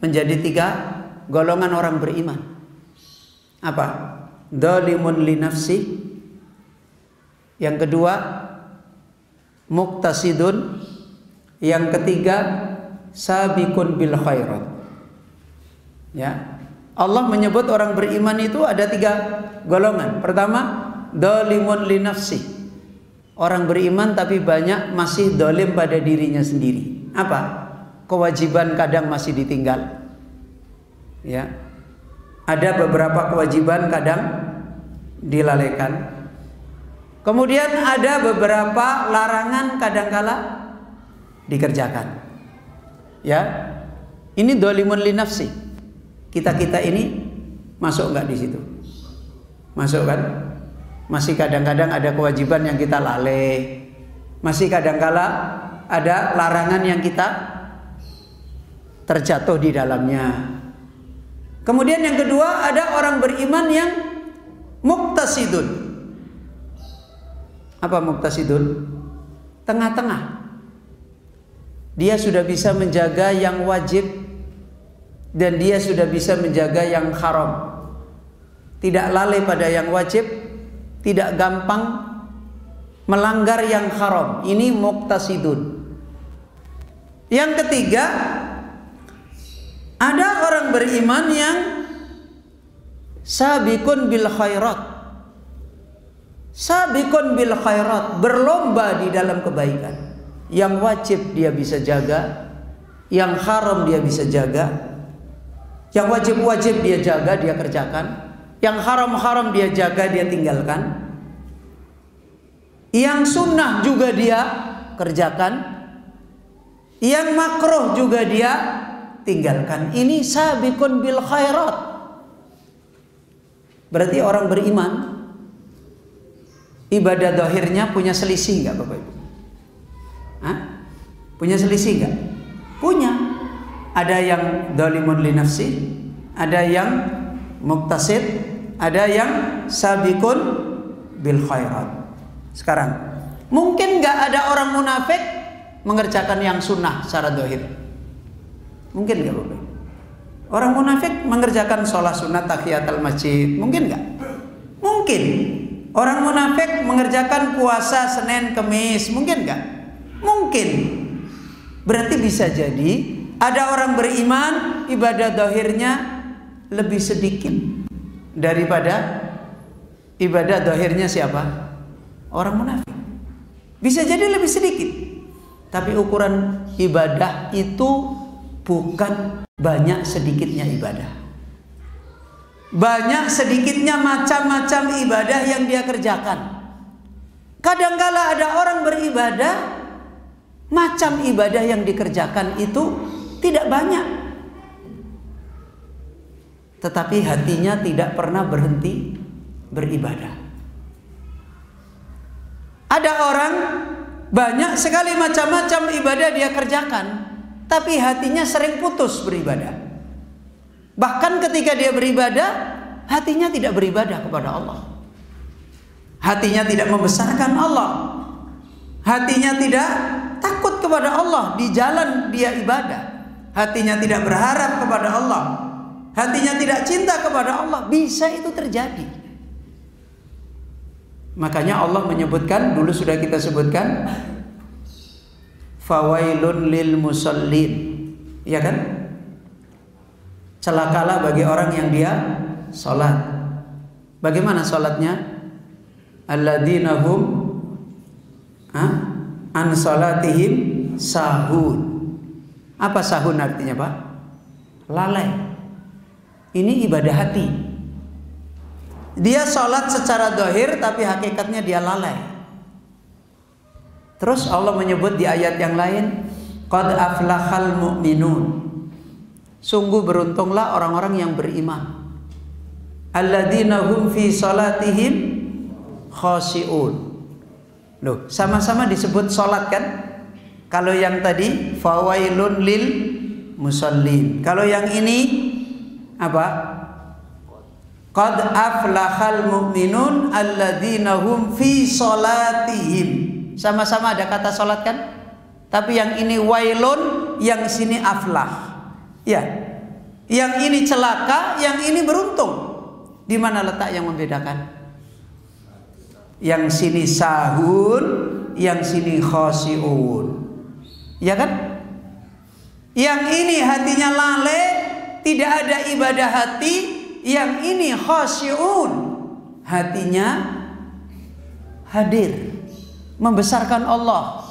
menjadi 3 golongan orang beriman. Apa? Dzalimun li nafsi. Yang kedua muqtasidun. Yang ketiga sabiqun bil khairat. Ya. Allah menyebut orang beriman itu ada 3 golongan. Pertama, dzalimun li nafsi. Orang beriman tapi banyak masih dolim pada dirinya sendiri. Apa? Kewajiban kadang masih ditinggal. Ya. Ada beberapa kewajiban kadang dilalaikan. Kemudian ada beberapa larangan kadangkala dikerjakan. Ya. Ini dolimun li nafsi. Kita ini masuk nggak di situ? Masuk kan? Masih kadang-kadang ada kewajiban yang kita lalai. Masih kadang-kala ada larangan yang kita terjatuh di dalamnya. Kemudian yang kedua, ada orang beriman yang muqtasidun. Apa muqtasidun? Tengah-tengah. Dia sudah bisa menjaga yang wajib dan dia sudah bisa menjaga yang haram. Tidak lalai pada yang wajib, tidak gampang melanggar yang haram. Ini muqtasidun. Yang ketiga, ada orang beriman yang sabiqun bil khairat. Sabiqun bil khairat, berlomba di dalam kebaikan. Yang wajib dia bisa jaga, yang haram dia bisa jaga. Yang wajib-wajib dia jaga, dia kerjakan. Yang haram-haram dia jaga, dia tinggalkan. Yang sunnah juga dia kerjakan. Yang makruh juga dia tinggalkan. Ini sabiqun bil khairat. Berarti orang beriman, ibadah zahirnya punya selisih enggak Bapak Ibu? Hah? Punya selisih enggak? Punya. Ada yang dzalimun li nafsi, ada yang muqtasid, ada yang sabiqun bil khairat. Sekarang, mungkin enggak ada orang munafik mengerjakan yang sunnah secara zahir? Mungkin enggak Bapak? Orang munafik mengerjakan sholat sunat tahiyatul masjid, mungkin enggak? Mungkin. Orang munafik mengerjakan puasa Senin Kemis, mungkin enggak? Mungkin. Berarti bisa jadi ada orang beriman ibadah zahirnya lebih sedikit daripada ibadah zahirnya siapa? Orang munafik. Bisa jadi lebih sedikit. Tapi ukuran ibadah itu bukan banyak sedikitnya ibadah. Banyak sedikitnya macam-macam ibadah yang dia kerjakan. Kadangkala ada orang beribadah, macam ibadah yang dikerjakan itu tidak banyak, tetapi hatinya tidak pernah berhenti beribadah. Ada orang banyak sekali macam-macam ibadah dia kerjakan, tapi hatinya sering putus beribadah. Bahkan ketika dia beribadah, hatinya tidak beribadah kepada Allah. Hatinya tidak membesarkan Allah. Hatinya tidak takut kepada Allah di jalan dia ibadah. Hatinya tidak berharap kepada Allah. Hatinya tidak cinta kepada Allah. Bisa itu terjadi. Makanya Allah menyebutkan, dulu sudah kita sebutkan, fawailun lil musallin, ya kan? Celakalah bagi orang yang dia salat. Bagaimana salatnya? Alladzina hum an salatihim sahun. Apa sahun artinya Pak? Lalai. Ini ibadah hati. Dia salat secara zahir tapi hakikatnya dia lalai. Terus Allah menyebut di ayat yang lain, qad aflahal mu'minun. Sungguh beruntunglah orang-orang yang beriman. Alladzina hum fi salatihim khashi'un. Loh, sama-sama disebut salat kan? Kalau yang tadi fawailun lil musallin. Kalau yang ini apa? Qad aflahal mu'minun alladzina hum fi salatihim. Sama-sama ada kata salat kan? Tapi yang ini wailun, yang sini aflah. Ya. Yang ini celaka, yang ini beruntung. Di mana letak yang membedakan? Yang sini sahun, yang sini khashi'un. Ya kan? Yang ini hatinya lalai, tidak ada ibadah hati. Yang ini khashi'un, hatinya hadir, membesarkan Allah,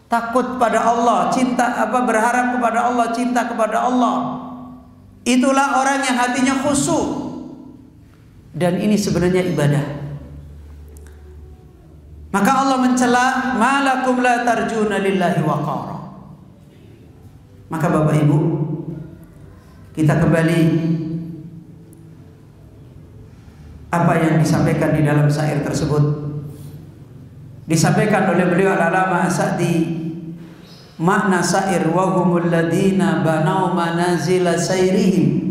takut pada Allah, cinta berharap kepada Allah, cinta kepada Allah. Itulah orang yang hatinya khusyuk. Dan ini sebenarnya ibadah. Maka Allah mencela, malakum la tarjuna lillahi waqara. Maka Bapak Ibu, kita kembali apa yang disampaikan di dalam syair tersebut. Disampaikan oleh beliau Al-Allamah As-Sa'di, makna syair wa humul ladina banau manazila sairihim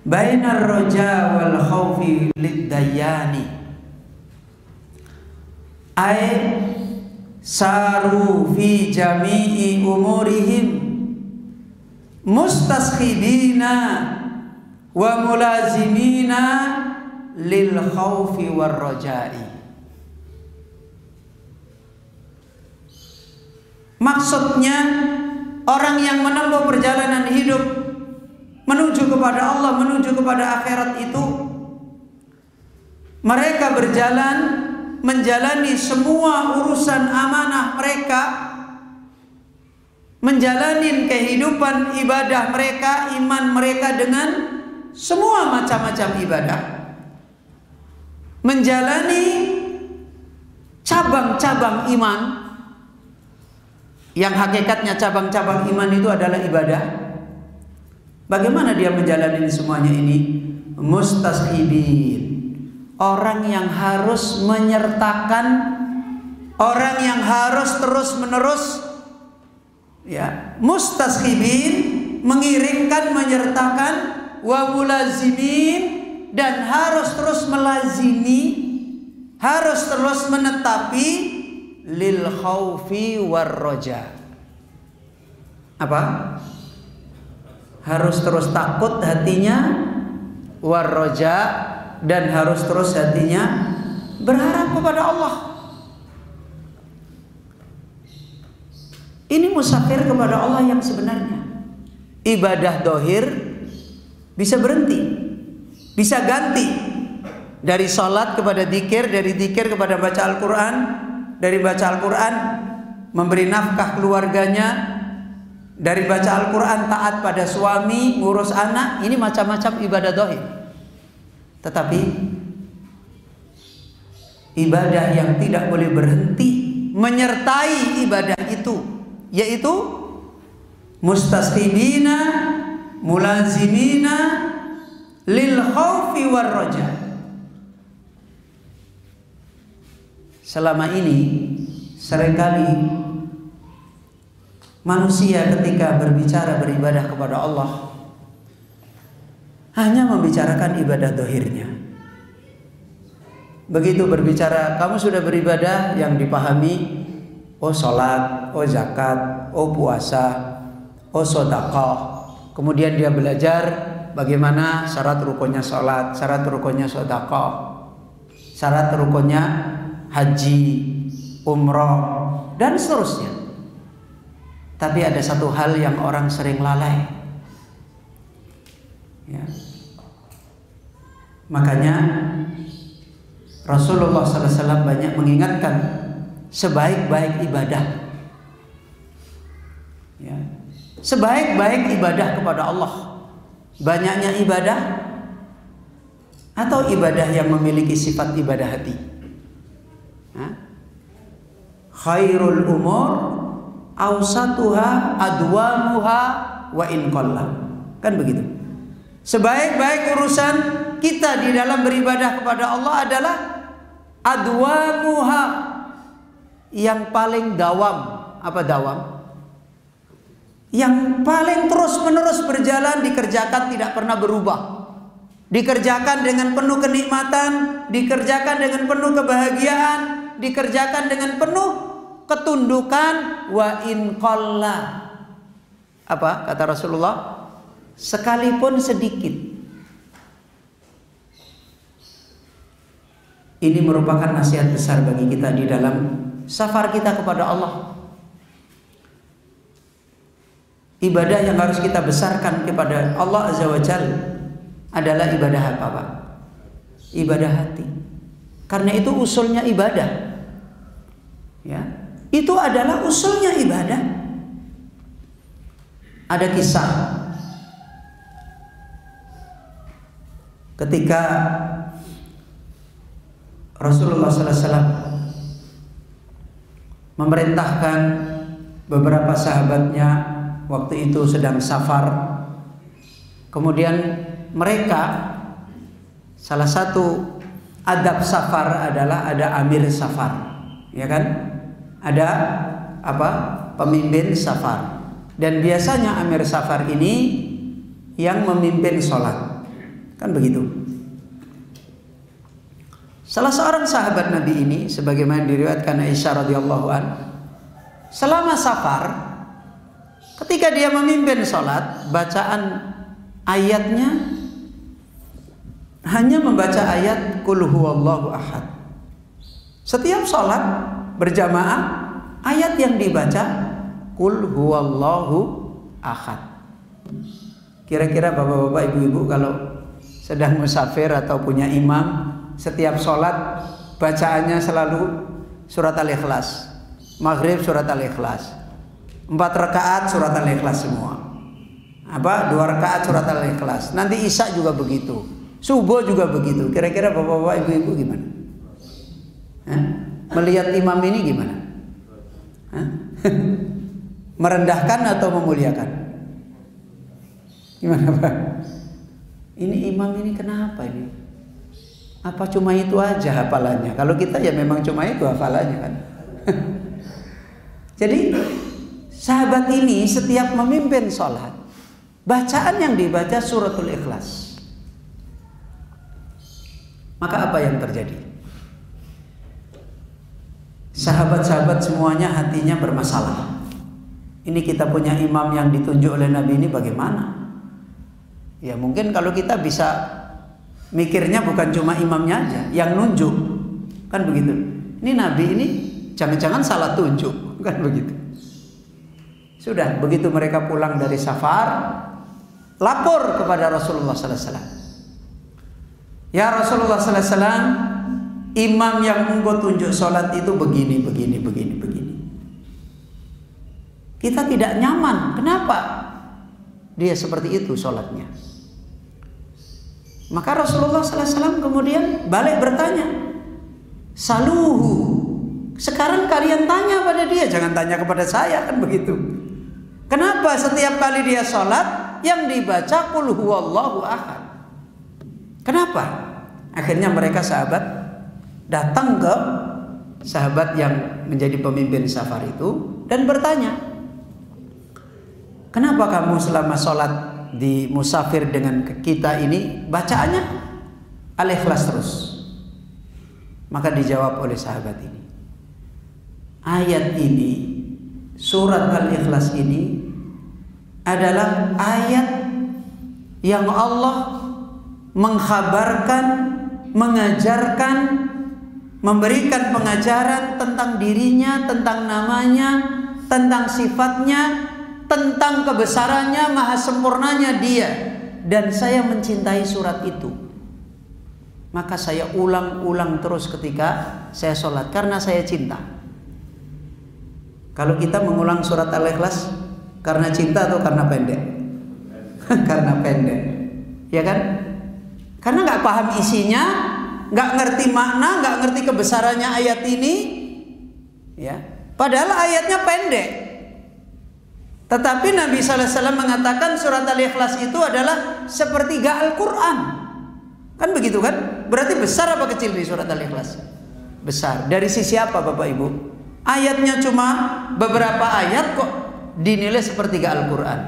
bainar roja wal khawfi liddayani, ay saru fi jami'i umurihim mustaskhibina wa mulazimina lil khawfi war rojai. Maksudnya orang yang menempuh perjalanan hidup menuju kepada Allah, menuju kepada akhirat itu, mereka berjalan menjalani semua urusan amanah mereka, menjalani kehidupan ibadah mereka, iman mereka dengan semua macam-macam ibadah, menjalani cabang-cabang iman yang hakikatnya cabang-cabang iman itu adalah ibadah. Bagaimana dia menjalani semuanya ini? Mustashibin, orang yang harus menyertakan, orang yang harus terus-menerus, ya, mustashibin, mengiringkan, menyertakan, wa mulazimin, dan harus terus melazimi, harus terus menetapi, lil khaufi war roja. Apa? Harus terus takut hatinya, war roja, dan harus terus hatinya berharap kepada Allah. Ini musafir kepada Allah yang sebenarnya. Ibadah dohir bisa berhenti, bisa ganti dari sholat kepada dzikir, dari dzikir kepada baca Al-Quran, dari baca Al-Quran memberi nafkah keluarganya, dari baca Al-Quran taat pada suami, ngurus anak. Ini macam-macam ibadah dohir. Tetapi ibadah yang tidak boleh berhenti menyertai ibadah itu, yaitu mustasqimina mulazimina lil khaufi war roja. Selama ini seringkali manusia ketika berbicara beribadah kepada Allah hanya membicarakan ibadah dohirnya. Begitu berbicara, kamu sudah beribadah, yang dipahami, oh sholat, oh zakat, oh puasa, oh sedekah. Kemudian dia belajar bagaimana syarat rukunnya sholat, syarat rukunnya sedekah, syarat rukunnya haji, umroh, dan seterusnya. Tapi ada satu hal yang orang sering lalai, ya. Makanya Rasulullah SAW banyak mengingatkan sebaik-baik ibadah, ya, sebaik-baik ibadah kepada Allah, banyaknya ibadah atau ibadah yang memiliki sifat ibadah hati. Khairul umur awsatuha adwamuha wa in qalla. Kan begitu. Sebaik-baik urusan kita di dalam beribadah kepada Allah adalah adwamuha, yang paling dawam. Apa dawam? Yang paling terus-menerus berjalan, dikerjakan tidak pernah berubah, dikerjakan dengan penuh kenikmatan, dikerjakan dengan penuh kebahagiaan, dikerjakan dengan penuh ketundukan. Wa in qalla. Apa kata Rasulullah? Sekalipun sedikit. Ini merupakan nasihat besar bagi kita di dalam safar kita kepada Allah. Ibadah yang harus kita besarkan kepada Allah Azza wa Jalla adalah ibadah apa, Pak? Ibadah hati. Karena itu usulnya ibadah, ya. Itu adalah usulnya ibadah. Ada kisah ketika Rasulullah SAW memerintahkan beberapa sahabatnya waktu itu sedang safar. Kemudian mereka Salah satu adab safar adalah ada amir safar, ya kan? Ada apa? Pemimpin safar. Dan biasanya amir safar ini yang memimpin sholat, kan begitu. Salah seorang sahabat Nabi ini, sebagaimana diriwayatkan Aisyah radhiyallahu an, selama safar, ketika dia memimpin sholat, bacaan ayatnya hanya membaca ayat Qul huwallahu ahad. Setiap sholat berjamaah, ayat yang dibaca Qul huwallahu ahad. Kira-kira bapak-bapak, ibu-ibu kalau sedang musafir atau punya imam, setiap sholat bacaannya selalu surat Al-Ikhlas. Maghrib surat Al-Ikhlas, 4 rakaat surat Al-Ikhlas semua. 2 rakaat surat Al-Ikhlas. Nanti Isya juga begitu, subuh juga begitu. Kira-kira bapak-bapak, ibu-ibu gimana? Melihat imam ini gimana? Merendahkan atau memuliakan? Gimana Pak? Ini imam ini kenapa ini? Apa cuma itu aja hafalannya? Kalau kita ya memang cuma itu hafalannya kan. Jadi sahabat ini setiap memimpin sholat, bacaan yang dibaca suratul Ikhlas. Maka apa yang terjadi? Sahabat-sahabat semuanya hatinya bermasalah. Ini kita punya imam yang ditunjuk oleh Nabi ini bagaimana? Ya mungkin kalau kita bisa mikirnya bukan cuma imamnya aja yang nunjuk, kan begitu. Ini Nabi ini jangan-jangan salah tunjuk, kan begitu. Sudah begitu mereka pulang dari safar, lapor kepada Rasulullah sallallahu alaihi wasallam. Ya Rasulullah sallallahu alaihi wasallam, imam yang engkau tunjuk sholat itu begini. Kita tidak nyaman. Kenapa dia seperti itu sholatnya? Maka Rasulullah sallallahu alaihi wasallam kemudian balik bertanya, saluhu. Sekarang kalian tanya pada dia, jangan tanya kepada saya, kan begitu. Kenapa setiap kali dia sholat yang dibaca Qul huwallahu ahad? Kenapa? Akhirnya mereka sahabat datang ke sahabat yang menjadi pemimpin safar itu dan bertanya, kenapa kamu selama sholat di musafir dengan kita ini bacaannya Al-Ikhlas terus? Maka dijawab oleh sahabat ini, ayat ini, surat Al-Ikhlas ini adalah ayat yang Allah mengkhabarkan, mengajarkan, memberikan pengajaran tentang dirinya, tentang namanya, tentang sifatnya, tentang kebesarannya, maha sempurnanya dia. Dan saya mencintai surat itu. Maka saya ulang-ulang terus ketika saya sholat, karena saya cinta. Kalau kita mengulang surat Al-Ikhlas karena cinta atau karena pendek? Karena pendek, ya kan? Karena nggak paham isinya, nggak ngerti makna, nggak ngerti kebesarannya ayat ini, ya. Padahal ayatnya pendek. Tetapi Nabi sallallahu alaihi wasallam mengatakan surat Al-Ikhlas itu adalah sepertiga Al-Quran. Kan begitu kan? Berarti besar apa kecil di surat Al-Ikhlas? Besar. Dari sisi apa Bapak Ibu? Ayatnya cuma beberapa ayat kok dinilai sepertiga Al-Quran.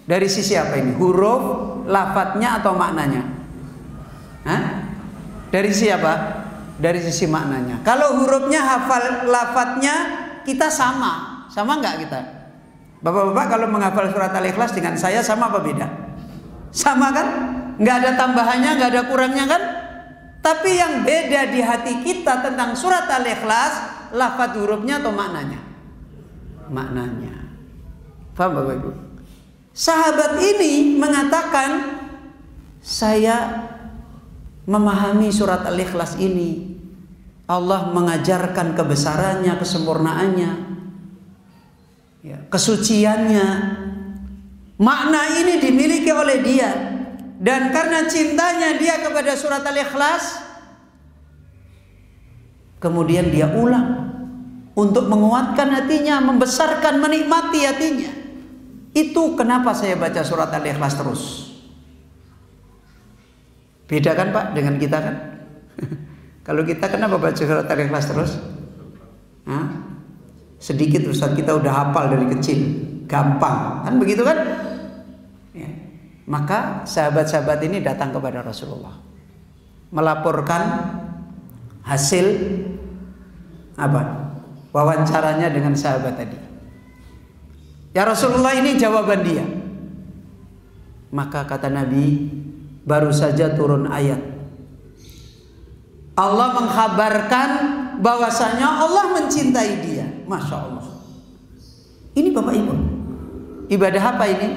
Dari sisi apa ini? Huruf, lafadznya atau maknanya? Dari sisi apa? Dari sisi maknanya. Kalau hurufnya hafal, lafadznya kita sama. Sama nggak kita? Bapak-bapak kalau menghafal surat Al-Ikhlas dengan saya sama apa beda? Sama kan? Nggak ada tambahannya, nggak ada kurangnya kan? Tapi yang beda di hati kita tentang surat Al-Ikhlas, lafadz hurufnya atau maknanya? Maknanya. Paham Bapak Ibu? Sahabat ini mengatakan, saya memahami surat Al-Ikhlas ini, Allah mengajarkan kebesarannya, kesempurnaannya, ya, kesuciannya. Makna ini dimiliki oleh dia. Dan karena cintanya dia kepada surat Al-Ikhlas, kemudian dia ulang untuk menguatkan hatinya, membesarkan, menikmati hatinya. Itu kenapa saya baca surat Al-Ikhlas terus. Beda kan Pak dengan kita kan? Kalau kita kenapa baca surat Al-Ikhlas terus? Hah? Sedikit Ustaz kita udah hafal dari kecil, gampang kan begitu kan? Ya. Maka sahabat-sahabat ini datang kepada Rasulullah, melaporkan hasil apa? Wawancaranya dengan sahabat tadi. Ya Rasulullah, ini jawaban dia. Maka kata Nabi, baru saja turun ayat. Allah mengkhabarkan bahwasanya Allah mencintai dia. Masya Allah. Ini Bapak Ibu, ibadah apa ini?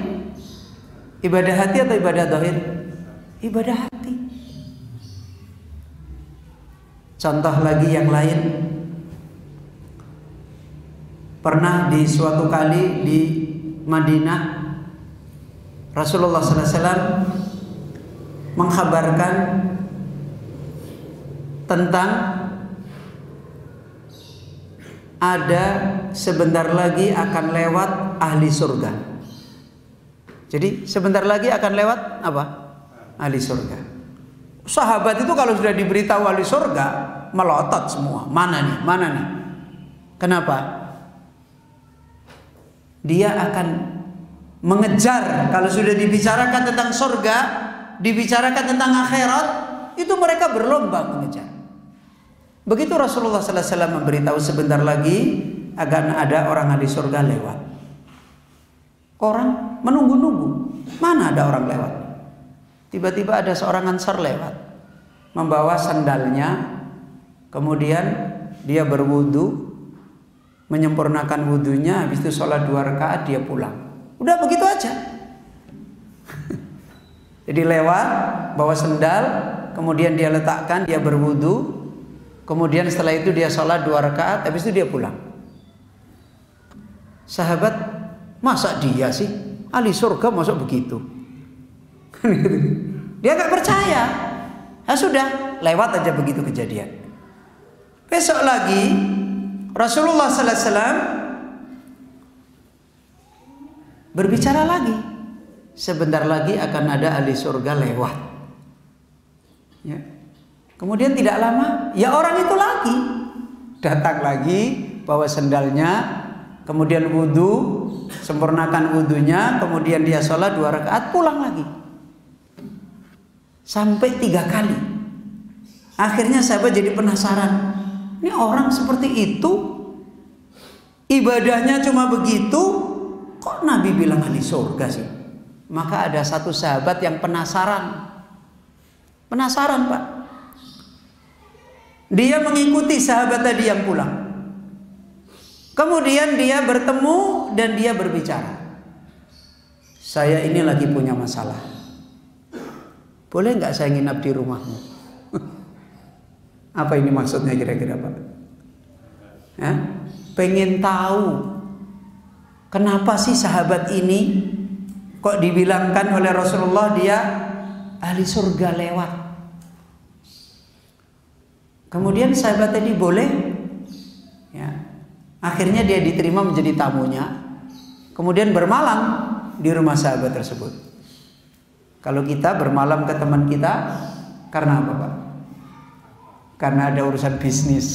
Ibadah hati atau ibadah zahir? Ibadah hati. Contoh lagi yang lain. Pernah di suatu kali di Madinah, Rasulullah SAW mengkhabarkan tentang ada sebentar lagi akan lewat ahli surga. Jadi sebentar lagi akan lewat apa? Ahli surga. Sahabat itu kalau sudah diberitahu ahli surga melotot semua. Mana nih? Mana nih? Kenapa? Dia akan mengejar. Kalau sudah dibicarakan tentang surga, dibicarakan tentang akhirat, itu mereka berlomba mengejar. Begitu Rasulullah SAW memberitahu sebentar lagi akan ada orang ahli surga lewat. Orang menunggu-nunggu, mana ada orang lewat. Tiba-tiba ada seorang Ansar lewat, membawa sandalnya. Kemudian dia berwudu, menyempurnakan wudunya, habis itu sholat 2 rakaat dia pulang. Udah begitu aja. Jadi lewat, bawa sendal, kemudian dia letakkan, dia berwudu, kemudian setelah itu dia sholat 2 rakaat, habis itu dia pulang. Sahabat, masa dia sih ahli surga masuk begitu? Dia gak percaya. Nah sudah, lewat aja begitu kejadian. Besok lagi Rasulullah SAW berbicara lagi. Sebentar lagi akan ada ahli surga lewat. Ya. Kemudian tidak lama, ya orang itu lagi datang lagi, bawa sendalnya, kemudian wudu, sempurnakan wudunya, kemudian dia sholat 2 rakaat, pulang lagi. Sampai 3 kali. Akhirnya sahabat jadi penasaran. Ini orang seperti itu, ibadahnya cuma begitu, kok Nabi bilang ahli surga sih? Maka ada satu sahabat yang penasaran. Penasaran Pak. Dia mengikuti sahabat tadi yang pulang. Kemudian dia bertemu dan dia berbicara. Saya ini lagi punya masalah. Boleh nggak saya nginap di rumahmu? Apa ini maksudnya kira-kira Pak? Ya? Pengen tahu kenapa sih sahabat ini kok dibilangkan oleh Rasulullah dia ahli surga lewat. Kemudian sahabat tadi boleh, ya. Akhirnya dia diterima menjadi tamunya. Kemudian bermalam di rumah sahabat tersebut. Kalau kita bermalam ke teman kita karena apa Pak? Karena ada urusan bisnis.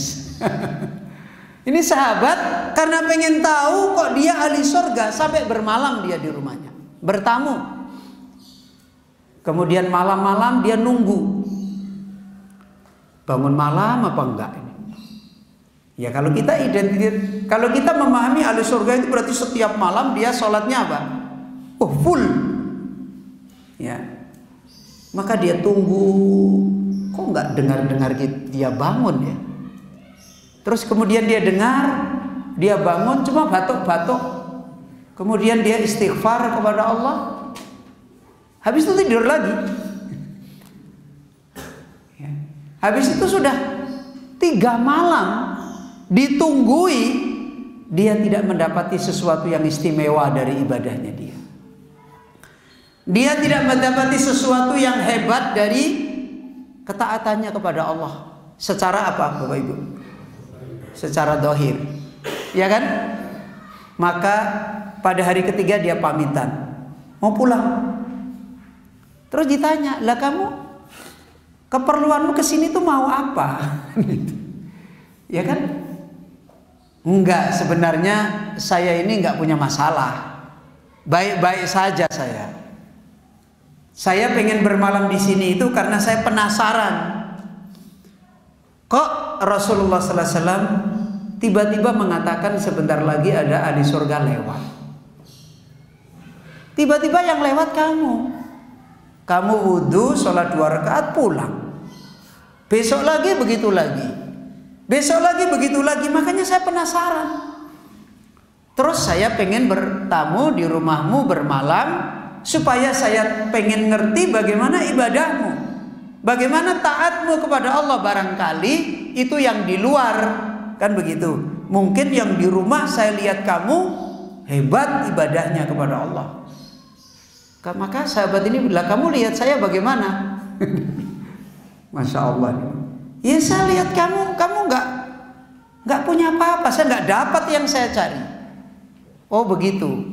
Ini sahabat karena pengen tahu kok dia ahli surga, sampai bermalam dia di rumahnya, bertamu. Kemudian malam-malam dia nunggu. Bangun malam apa enggak ini? Ya kalau kita memahami ahli surga itu berarti setiap malam dia sholatnya apa? Oh full. Ya. Maka dia tunggu. Kok nggak dengar dia bangun ya? Terus kemudian dia dengar, dia bangun cuma batuk-batuk. Kemudian dia istighfar kepada Allah. Habis itu tidur lagi. Ya. Habis itu sudah 3 malam ditunggui, dia tidak mendapati sesuatu yang istimewa dari ibadahnya dia. Dia tidak mendapati sesuatu yang hebat dari ketaatannya kepada Allah. Secara apa Bapak Ibu? Secara zahir, ya kan? Maka pada hari ketiga dia pamitan, mau pulang. Terus ditanya, lah kamu Keperluanmu kesini tuh mau apa? Ya kan? Enggak, sebenarnya saya ini enggak punya masalah. Baik-baik saja saya. Saya pengen bermalam di sini itu karena saya penasaran. Kok Rasulullah sallallahu alaihi wasallam tiba-tiba mengatakan sebentar lagi ada ahli surga lewat. Tiba-tiba yang lewat kamu. Kamu wudhu, sholat 2 rakaat, pulang. Besok lagi begitu lagi. Besok lagi begitu lagi. Makanya saya penasaran. Terus saya pengen bertamu di rumahmu bermalam, supaya saya pengen ngerti bagaimana ibadahmu, bagaimana taatmu kepada Allah. Barangkali itu yang di luar, kan begitu. Mungkin yang di rumah saya lihat kamu hebat ibadahnya kepada Allah. Maka sahabat ini bilang, kamu lihat saya bagaimana? Masya Allah. Ya saya lihat kamu nggak punya apa-apa, saya nggak dapat yang saya cari. Oh begitu.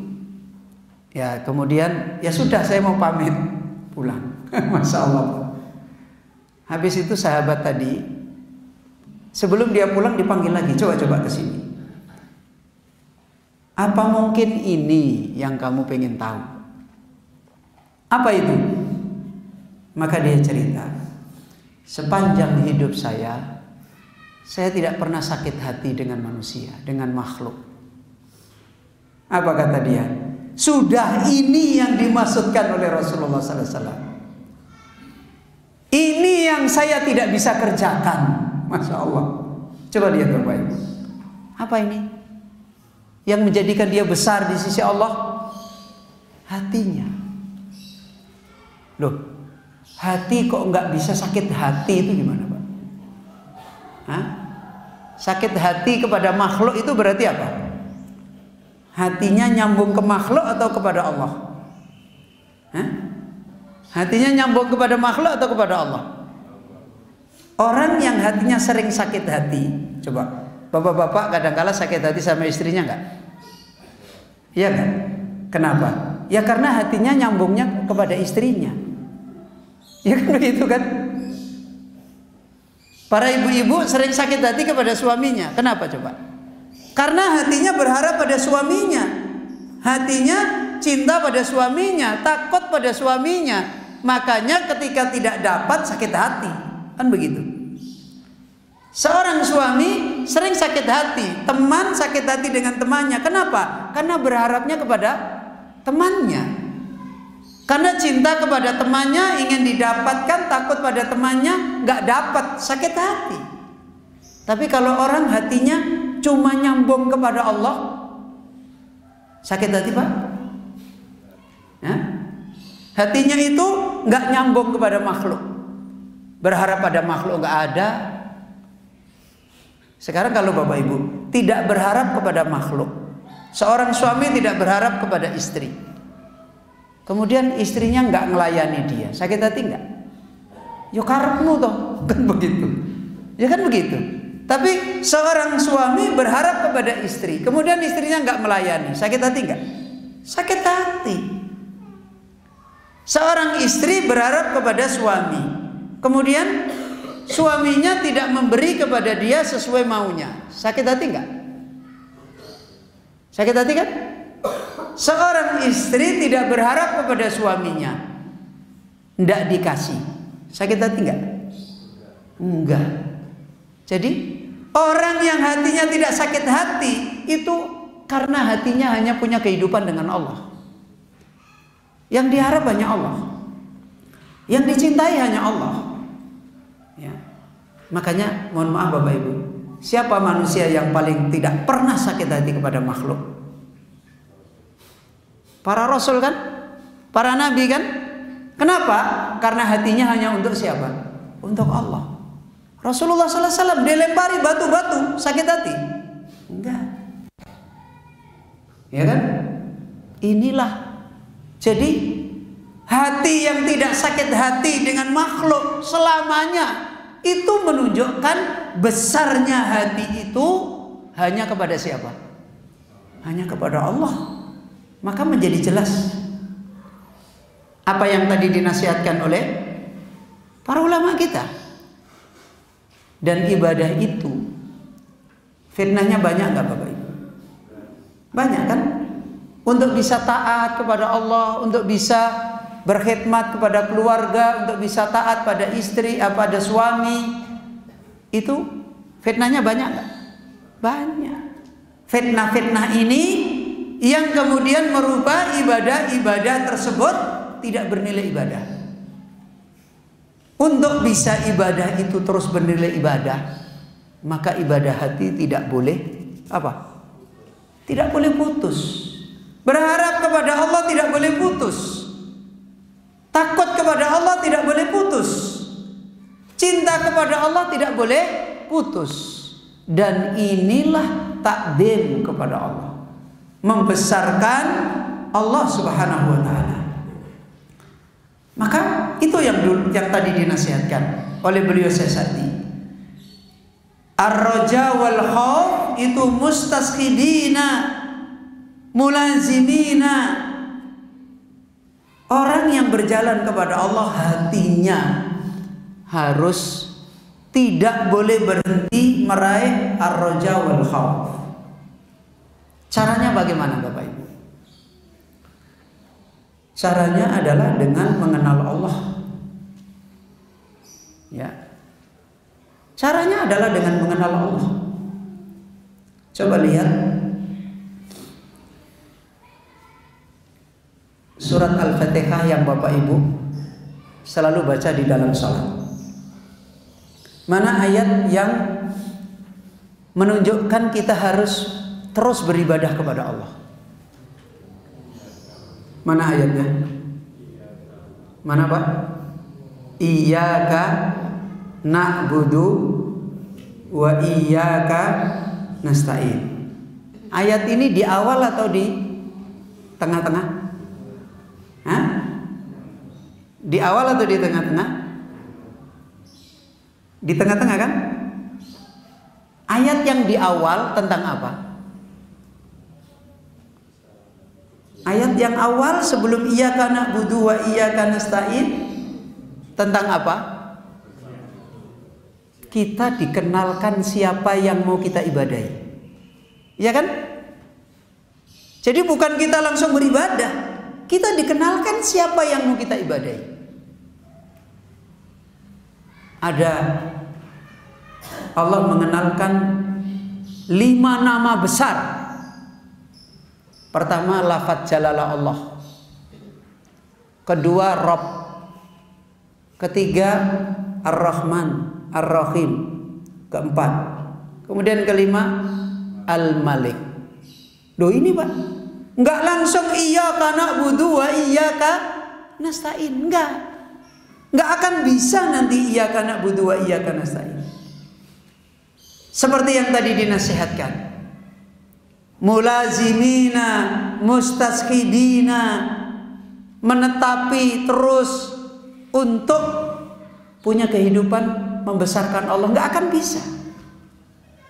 Ya kemudian ya sudah, saya mau pamit pulang. Masya Allah. Habis itu sahabat tadi, sebelum dia pulang dipanggil lagi, coba ke sini. Apa mungkin ini yang kamu pengen tahu? Apa itu? Maka dia cerita, sepanjang hidup saya tidak pernah sakit hati dengan manusia, dengan makhluk. Apa kata dia? Sudah, ini yang dimaksudkan oleh Rasulullah sallallahu alaihi wasallam. Ini yang saya tidak bisa kerjakan. Masya Allah. Coba lihat Bapak Ibu. Apa ini? Yang menjadikan dia besar di sisi Allah? Hatinya. Loh, hati kok nggak bisa sakit hati, itu gimana Pak? Hah? Sakit hati kepada makhluk itu berarti apa? Hatinya nyambung ke makhluk atau kepada Allah? Hah? Hatinya nyambung kepada makhluk atau kepada Allah? Orang yang hatinya sering sakit hati, coba bapak-bapak kadang-kala sakit hati sama istrinya nggak? Iya kan? Kenapa? Ya karena hatinya nyambungnya kepada istrinya. Ya kan begitu kan? Para ibu-ibu sering sakit hati kepada suaminya. Kenapa coba? Karena hatinya berharap pada suaminya. Hatinya cinta pada suaminya, takut pada suaminya. Makanya ketika tidak dapat sakit hati. Kan begitu. Seorang suami sering sakit hati, teman sakit hati dengan temannya. Kenapa? Karena berharapnya kepada temannya. Karena cinta kepada temannya, ingin didapatkan, takut pada temannya, nggak dapat, sakit hati. Tapi kalau orang hatinya cuma nyambung kepada Allah, sakit hati Pak? Ya? Hatinya itu nggak nyambung kepada makhluk, berharap pada makhluk nggak ada. Sekarang kalau Bapak Ibu tidak berharap kepada makhluk, seorang suami tidak berharap kepada istri, kemudian istrinya nggak melayani dia, sakit hati nggak? Yo karepmu toh, kan begitu. Ya kan begitu. Tapi seorang suami berharap kepada istri, kemudian istrinya nggak melayani, sakit hati nggak? Sakit hati. Seorang istri berharap kepada suami, kemudian suaminya tidak memberi kepada dia sesuai maunya, sakit hati nggak? Sakit hati kan? Seorang istri tidak berharap kepada suaminya, tidak dikasih, sakit hati nggak? Enggak. Jadi orang yang hatinya tidak sakit hati itu karena hatinya hanya punya kehidupan dengan Allah. Yang diharap hanya Allah, yang dicintai hanya Allah. Ya. Makanya mohon maaf Bapak Ibu, siapa manusia yang paling tidak pernah sakit hati kepada makhluk? Para Rasul kan? Para Nabi kan? Kenapa? Karena hatinya hanya untuk siapa? Untuk Allah. Rasulullah sallallahu alaihi wasallam dilempari batu-batu, sakit hati? Enggak. Ya kan? Inilah. Jadi hati yang tidak sakit hati dengan makhluk selamanya, itu menunjukkan besarnya hati itu hanya kepada siapa? Hanya kepada Allah. Maka menjadi jelas apa yang tadi dinasihatkan oleh para ulama kita. Dan ibadah itu fitnahnya banyak nggak Bapak Ibu? Banyak kan? Untuk bisa taat kepada Allah, untuk bisa berkhidmat kepada keluarga, untuk bisa taat pada istri, pada suami, itu fitnahnya banyak nggak? Banyak. Fitnah-fitnah ini yang kemudian merubah ibadah-ibadah tersebut tidak bernilai ibadah. Untuk bisa ibadah itu terus bernilai ibadah, maka ibadah hati tidak boleh apa? Tidak boleh putus. Berharap kepada Allah tidak boleh putus. Takut kepada Allah tidak boleh putus. Cinta kepada Allah tidak boleh putus. Dan inilah takdim kepada Allah, membesarkan Allah Subhanahu wa taala. Maka itu yang tadi dinasihatkan oleh beliau Sesati. Ar-raja wal khauf itu mustaskhidina mulazimina. Orang yang berjalan kepada Allah hatinya harus tidak boleh berhenti meraih ar-raja wal khauf. Caranya bagaimana Bapak Ibu? Caranya adalah dengan mengenal Allah. Ya. Caranya adalah dengan mengenal Allah. Coba lihat surat Al-Fatihah yang Bapak Ibu selalu baca di dalam salat. Mana ayat yang menunjukkan kita harus terus beribadah kepada Allah? Mana ayatnya? Mana Pak? Iyyaka na'budu wa iyyaka nasta'in. Ayat ini di awal atau di tengah-tengah? Hah? Di awal atau di tengah-tengah? Di tengah-tengah kan? Ayat yang di awal tentang apa? Ayat yang awal sebelum iyyaka na'budu wa iyyaka nasta'in tentang apa? Kita dikenalkan siapa yang mau kita ibadahi. Ya kan? Jadi bukan kita langsung beribadah, kita dikenalkan siapa yang mau kita ibadahi. Ada Allah mengenalkan 5 nama besar. Pertama, lafaz jalalah Allah. Kedua, Rabb. Ketiga, Ar-Rahman, Ar-Rahim. Keempat. Kemudian kelima, Al-Malik. Loh ini Pak, enggak langsung iyyaka na'budu wa iyyaka nasta'in. Enggak akan bisa nanti iyyaka na'budu wa iyyaka nasta'in. Seperti yang tadi dinasihatkan. Mulazimina mustaskhidina, menetapi terus untuk punya kehidupan membesarkan Allah. Enggak akan bisa.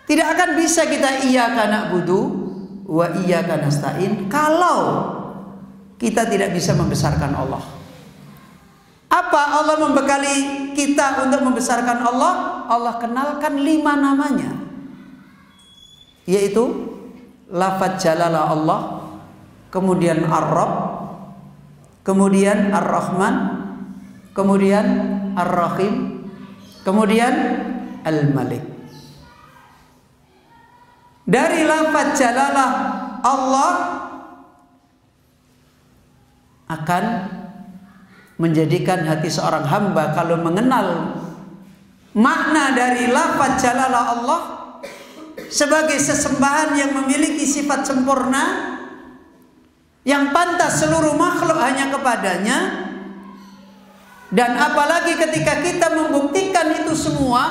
Tidak akan bisa kita iyyaka na'budu wa iyyaka nasta'in kalau kita tidak bisa membesarkan Allah. Apa Allah membekali kita untuk membesarkan Allah? Allah kenalkan 5 namanya, yaitu lafaz jalalah Allah, kemudian Ar-Rabb, kemudian Ar-Rahman, kemudian Ar-Rahim, kemudian Al-Malik. Dari lafaz jalalah Allah akan menjadikan hati seorang hamba kalau mengenal makna dari lafaz jalalah Allah sebagai sesembahan yang memiliki sifat sempurna, yang pantas seluruh makhluk hanya kepadanya. Dan apalagi ketika kita membuktikan itu semua,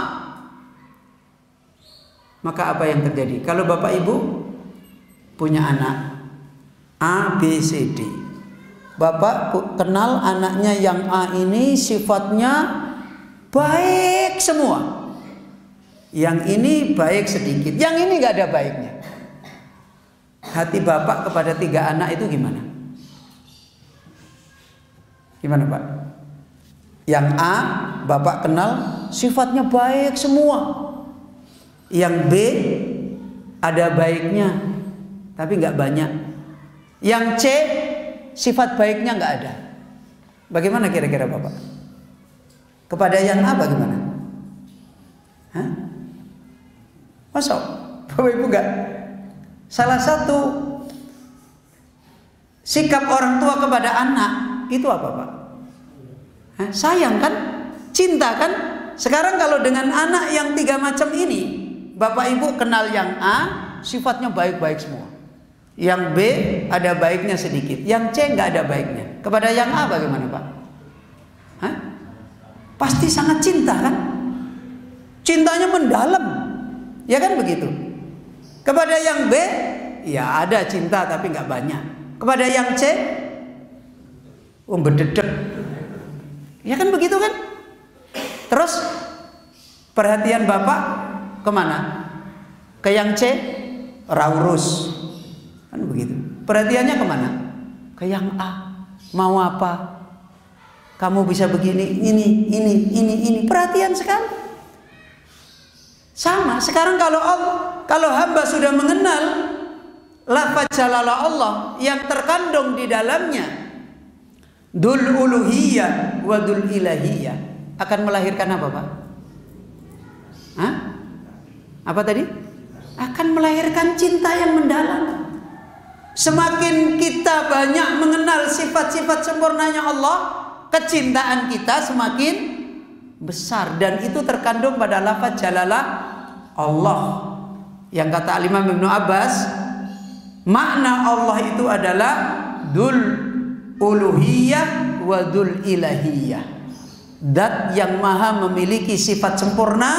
maka apa yang terjadi? Kalau Bapak Ibu punya anak A, B, C, D, Bapak kenal anaknya yang A ini sifatnya baik semua, yang ini baik sedikit, yang ini gak ada baiknya. Hati Bapak kepada 3 anak itu gimana? Gimana Pak? Yang A, B, Bapak kenal sifatnya baik semua. Yang B ada baiknya tapi nggak banyak. Yang C sifat baiknya nggak ada. Bagaimana kira-kira Bapak? Kepada yang A bagaimana? Hah? Masa Bapak Ibu nggak? Salah satu sikap orang tua kepada anak itu apa Pak? Hah? Sayang kan? Cinta kan? Sekarang kalau dengan anak yang 3 macam ini, Bapak Ibu kenal yang A, sifatnya baik-baik semua. Yang B ada baiknya sedikit. Yang C nggak ada baiknya. Kepada yang A bagaimana Pak? Hah? Pasti sangat cinta kan? Cintanya mendalam. Ya kan begitu? Kepada yang B, ya ada cinta tapi nggak banyak. Kepada yang C, bededek. Ya kan begitu kan? Terus perhatian Bapak kemana? Ke yang C, raurus. Kan begitu. Perhatiannya kemana? Ke yang A. Mau apa? Kamu bisa begini, ini. Perhatian sekali. Sama. Sekarang kalau hamba sudah mengenal lafaz jalalah Allah yang terkandung di dalamnya dul uluhiyah wa dul ilahiyah, akan melahirkan apa Pak? Hah? Apa tadi? Akan melahirkan cinta yang mendalam. Semakin kita banyak mengenal sifat-sifat sempurnanya Allah, kecintaan kita semakin besar. Dan itu terkandung pada lafaz jalalah Allah. Yang kata Imam Ibnu Abbas, makna Allah itu adalah dul uluhiyah wa dul ilahiyah. Dat yang maha memiliki sifat sempurna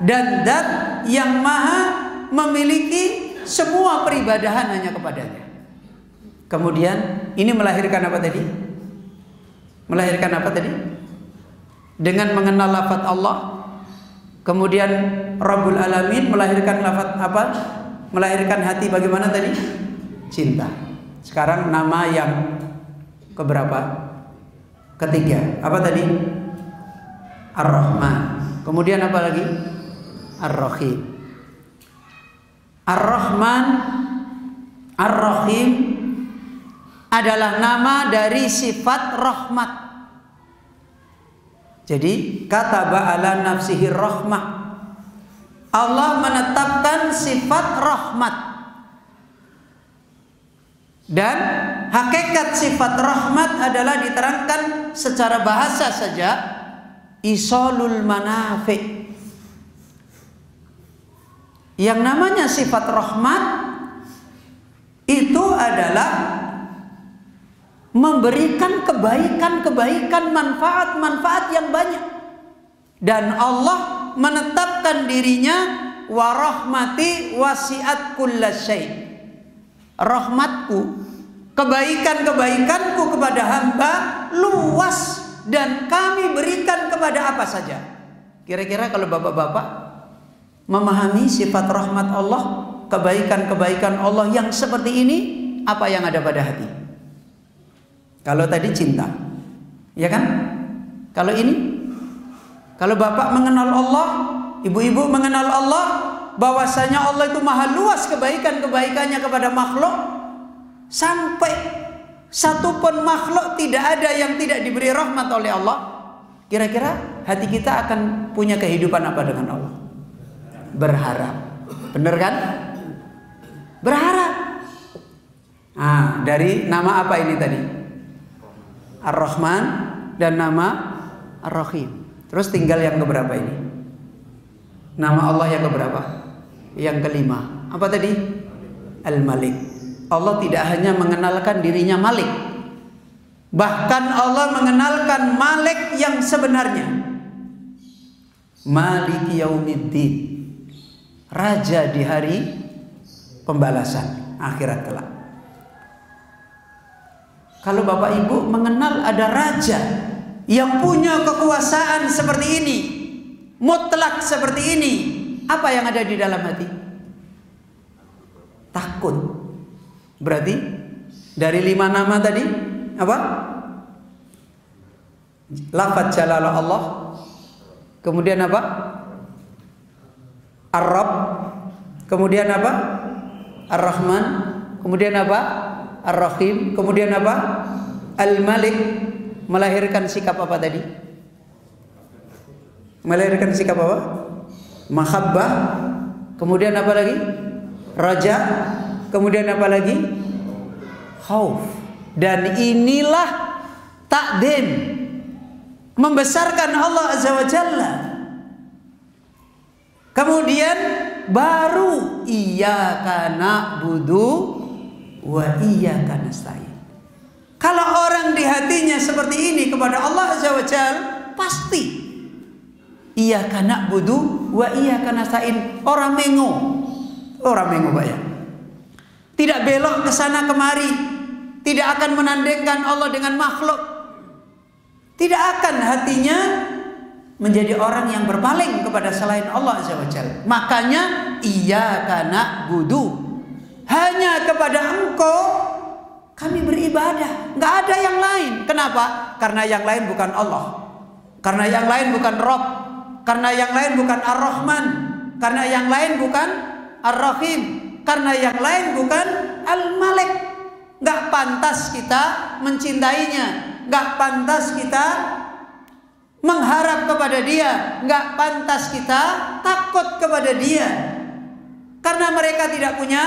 dan dat yang maha memiliki semua peribadahan hanya kepadanya. Kemudian ini melahirkan apa tadi? Melahirkan apa tadi? Dengan mengenal lafaz Allah, kemudian Rabbul Alamin melahirkan lafaz apa? Melahirkan hati bagaimana tadi? Cinta. Sekarang nama yang keberapa? Ketiga. Apa tadi? Ar-Rahman. Kemudian apa lagi? Ar-Rahim. Ar-Rahman, Ar-Rahim adalah nama dari sifat rahmat. Jadi kataba ala nafsihi rahmah. Allah menetapkan sifat rahmat. Dan hakikat sifat rahmat adalah diterangkan secara bahasa saja, isolul manafi'. Yang namanya sifat rahmat itu adalah memberikan kebaikan-kebaikan, manfaat-manfaat yang banyak. Dan Allah menetapkan dirinya wa rahmati wasi'at kullasyai'. Rahmatku, kebaikan-kebaikanku kepada hamba luas dan kami berikan kepada apa saja. Kira-kira kalau bapak-bapak memahami sifat rahmat Allah, kebaikan-kebaikan Allah yang seperti ini, apa yang ada pada hati? Kalau tadi cinta, ya kan? Kalau ini, kalau bapak mengenal Allah, ibu-ibu mengenal Allah, bahwasanya Allah itu maha luas kebaikan-kebaikannya kepada makhluk, sampai satupun makhluk tidak ada yang tidak diberi rahmat oleh Allah. Kira-kira hati kita akan punya kehidupan apa dengan Allah? Berharap. Bener kan? Berharap. Dari nama apa ini tadi? Ar-Rahman dan nama Ar-Rahim. Terus tinggal yang keberapa ini? Nama Allah yang keberapa? Yang kelima. Apa tadi? Al-Malik. Allah tidak hanya mengenalkan dirinya Malik, bahkan Allah mengenalkan Malik yang sebenarnya. Maliki Yaumiddin, raja di hari pembalasan akhirat kelak. Kalau Bapak Ibu mengenal ada raja yang punya kekuasaan seperti ini, mutlak seperti ini, apa yang ada di dalam hati? Takut. Berarti dari 5 nama tadi apa? Lafaz jalalah Allah, kemudian apa? Ar-Rabb, kemudian apa? Ar-Rahman, kemudian apa? Ar-Rahim, kemudian apa? Al-Malik. Melahirkan sikap apa tadi? Melahirkan sikap apa? Mahabbah. Kemudian apa lagi? Raja. Kemudian apa lagi? Khauf. Dan inilah takdim, membesarkan Allah Azza wa Jalla. Kemudian baru iyyaka na'budu wa iyyaka nasta'in. Kalau orang di hatinya seperti ini kepada Allah Azza wa Jalla, pasti iyyaka na'budu wa iyyaka nasta'in. Orang mengo Pak ya. Tidak belok ke sana kemari, tidak akan menandingkan Allah dengan makhluk. Tidak akan hatinya menjadi orang yang berpaling kepada selain Allah Azza wa Jalla. Makanya iyyaka na'budu, hanya kepada Engkau kami beribadah, nggak ada yang lain. Kenapa? Karena yang lain bukan Allah, karena yang lain bukan Rabb, karena yang lain bukan Ar-Rahman, karena yang lain bukan Ar-Rahim, karena yang lain bukan Al-Malik. Nggak pantas kita mencintainya, nggak pantas kita mengharap kepada dia, nggak pantas kita takut kepada dia, karena mereka tidak punya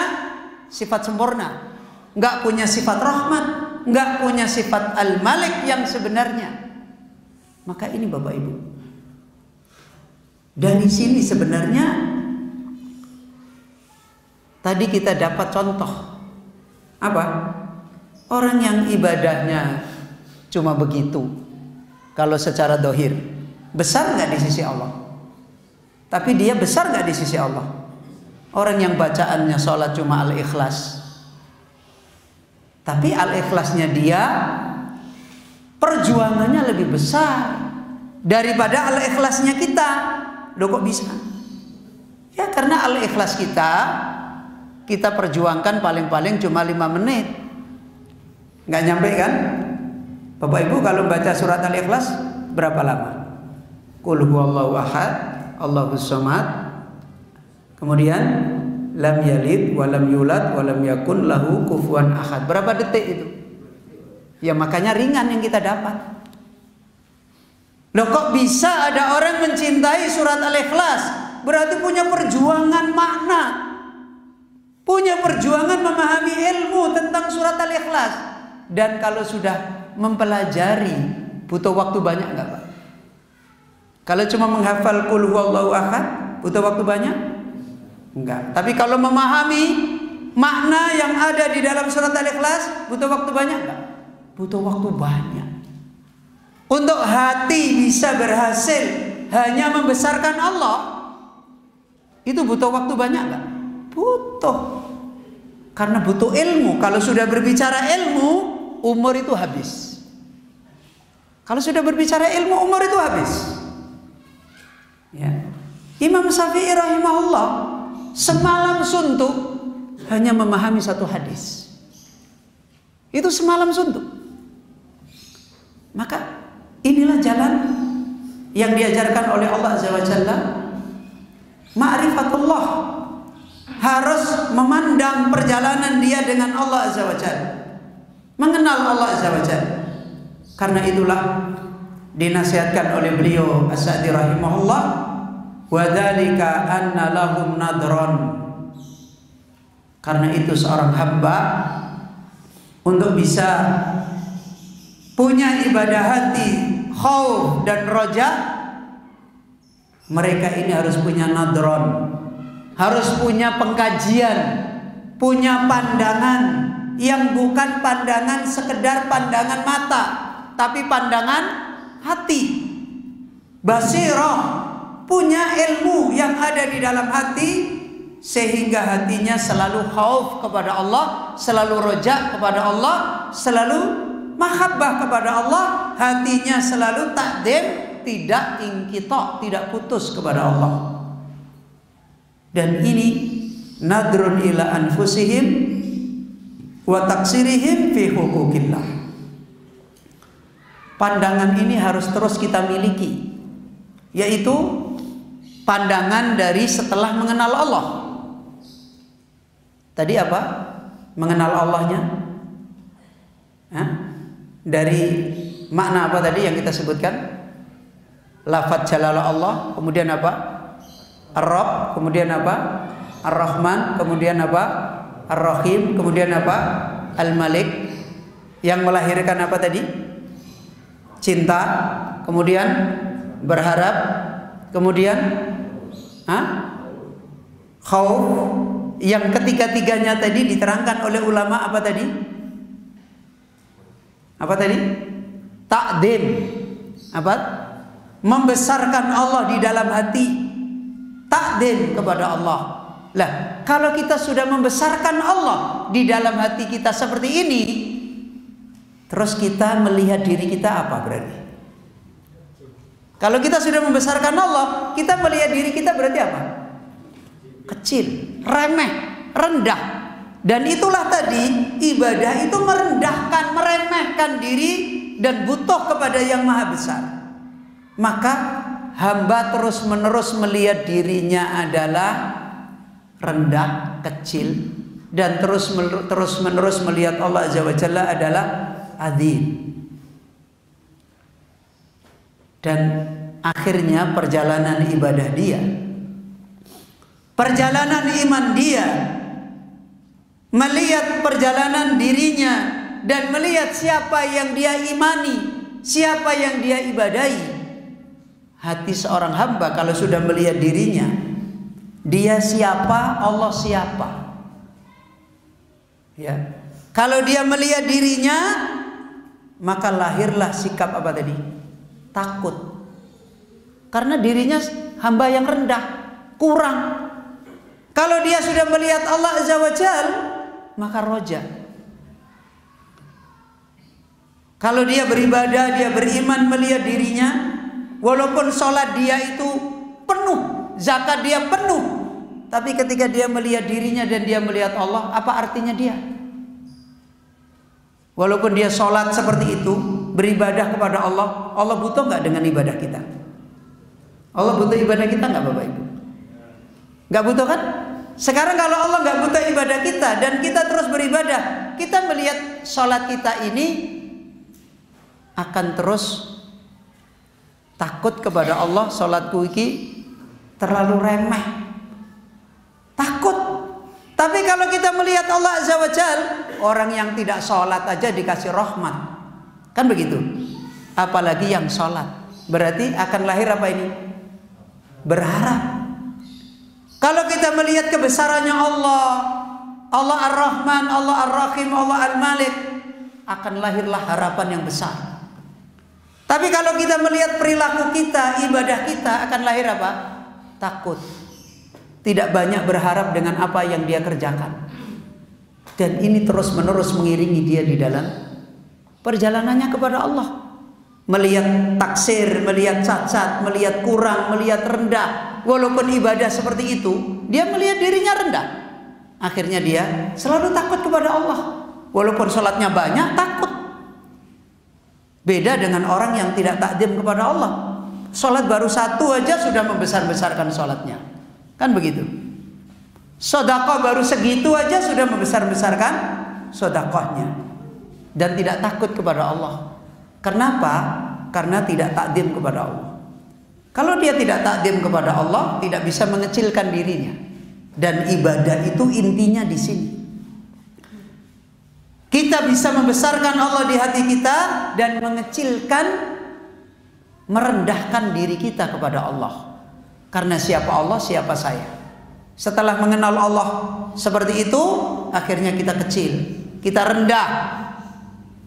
sifat sempurna, nggak punya sifat rahmat, nggak punya sifat Al-Malik yang sebenarnya. Maka ini Bapak Ibu, dari sini sebenarnya tadi kita dapat contoh apa? Orang yang ibadahnya cuma begitu, kalau secara dohir besar nggak di sisi Allah? Tapi dia besar nggak di sisi Allah? Orang yang bacaannya sholat cuma al-ikhlas, tapi al-ikhlasnya dia perjuangannya lebih besar daripada al-ikhlasnya kita. Loh kok bisa? Ya karena al-ikhlas kita perjuangkan paling-paling cuma 5 menit, nggak nyampe kan? Bapak Ibu kalau baca surat Al-Ikhlas berapa lama? Qul huwallahu ahad, Allahus samad, kemudian lam yalid wa lam yulad wa lam yakun lahu kufuwan ahad. Berapa detik itu? Ya makanya ringan yang kita dapat. Loh kok bisa ada orang mencintai surat Al-Ikhlas? Berarti punya perjuangan makna, punya perjuangan memahami ilmu tentang surat Al-Ikhlas. Dan kalau sudah mempelajari, butuh waktu banyak nggak Pak? Kalau cuma menghafal qul huwallahu ahad, butuh waktu banyak? Enggak. Tapi kalau memahami makna yang ada di dalam surat Al-Ikhlas, butuh waktu banyak nggak? Butuh waktu banyak. Untuk hati bisa berhasil hanya membesarkan Allah, itu butuh waktu banyak nggak? Butuh. Karena butuh ilmu. Kalau sudah berbicara ilmu, umur itu habis. Kalau sudah berbicara ilmu, umur itu habis. Ya. Imam Syafi'i rahimahullah semalam suntuk hanya memahami satu hadis. Itu semalam suntuk. Maka inilah jalan yang diajarkan oleh Allah Azza wa Jalla. Ma'rifatullah, harus memandang perjalanan dia dengan Allah Azza wa Jalla, mengenal Allah Azza wa Jalla. Karena itulah dinasihatkan oleh beliau As-Sa'di rahimahullah, wa dzalika anna lahum nadron. Karena itu seorang hamba untuk bisa punya ibadah hati khauf dan roja, mereka ini harus punya nadron, harus punya pengkajian, punya pandangan yang bukan pandangan sekedar pandangan mata, tapi pandangan hati. Basirah, punya ilmu yang ada di dalam hati, sehingga hatinya selalu khauf kepada Allah, selalu roja kepada Allah, selalu mahabbah kepada Allah, hatinya selalu takdim, tidak inqita, tidak putus kepada Allah. Dan ini nadrun ila anfusihim wa taksirihim fi huquqillah. Pandangan ini harus terus kita miliki. yaitu pandangan dari setelah mengenal Allah. Tadi apa? Mengenal Allahnya. Dari makna apa tadi yang kita sebutkan? Lafaz jalalah Allah, kemudian apa? Ar-Rabb, kemudian apa? Ar-Rahman, kemudian apa? Ar-Rahim, kemudian apa? Al-Malik. Yang melahirkan apa tadi? Cinta, kemudian berharap, kemudian khauf. Yang ketiga-tiganya tadi diterangkan oleh ulama apa tadi? Apa tadi? Ta'zim. Apa? Membesarkan Allah di dalam hati. Ta'zim kepada Allah. Lah, kalau kita sudah membesarkan Allah di dalam hati kita seperti ini, terus kita melihat diri kita apa berarti? Kalau kita sudah membesarkan Allah, kita melihat diri kita berarti apa? Kecil, remeh, rendah. Dan itulah tadi ibadah itu merendahkan, meremehkan diri dan butuh kepada yang maha besar. Maka hamba terus menerus melihat dirinya adalah rendah, kecil, dan terus menerus melihat Allah Azza wa Jalla adalah azim. Dan akhirnya perjalanan ibadah dia, perjalanan iman dia, melihat perjalanan dirinya dan melihat siapa yang dia imani, siapa yang dia ibadahi. Hati seorang hamba kalau sudah melihat dirinya, dia siapa, Allah siapa. Ya. Kalau dia melihat dirinya, maka lahirlah sikap apa tadi? Takut. Karena dirinya hamba yang rendah, kurang. Kalau dia sudah melihat Allah Azza wa Jal, maka roja. Kalau dia beribadah, dia beriman melihat dirinya, walaupun sholat dia itu penuh, zakat dia penuh, tapi ketika dia melihat dirinya dan dia melihat Allah, apa artinya dia? Walaupun dia sholat seperti itu, beribadah kepada Allah, Allah butuh nggak dengan ibadah kita? Allah butuh ibadah kita nggak, Bapak Ibu? Nggak butuh kan? Sekarang kalau Allah nggak butuh ibadah kita dan kita terus beribadah, kita melihat sholat kita ini akan terus takut kepada Allah. Sholatku ini terlalu remeh, takut. Tapi kalau kita melihat Allah Azza wa Jal, orang yang tidak sholat aja dikasih rahmat, kan begitu? Apalagi yang sholat. Berarti akan lahir apa ini? Berharap. Kalau kita melihat kebesarannya Allah, Allah Ar-Rahman, Allah Ar-Rahim, Allah Al-Malik, akan lahirlah harapan yang besar. Tapi kalau kita melihat perilaku kita, ibadah kita, akan lahir apa? Takut. Tidak banyak berharap dengan apa yang dia kerjakan. Dan ini terus menerus mengiringi dia di dalam perjalanannya kepada Allah. Melihat taksir, melihat cacat, melihat kurang, melihat rendah. Walaupun ibadah seperti itu, dia melihat dirinya rendah. Akhirnya dia selalu takut kepada Allah. Walaupun sholatnya banyak, takut. Beda dengan orang yang tidak takdim kepada Allah. Sholat baru satu aja sudah membesar-besarkan sholatnya. Kan begitu. Sedekah baru segitu aja sudah membesar-besarkan sedekahnya. Dan tidak takut kepada Allah. Kenapa? Karena tidak takdim kepada Allah. Kalau dia tidak takdim kepada Allah, tidak bisa mengecilkan dirinya. Dan ibadah itu intinya di sini. Kita bisa membesarkan Allah di hati kita dan mengecilkan, merendahkan diri kita kepada Allah. Karena siapa Allah, siapa saya. Setelah mengenal Allah seperti itu, akhirnya kita kecil, kita rendah.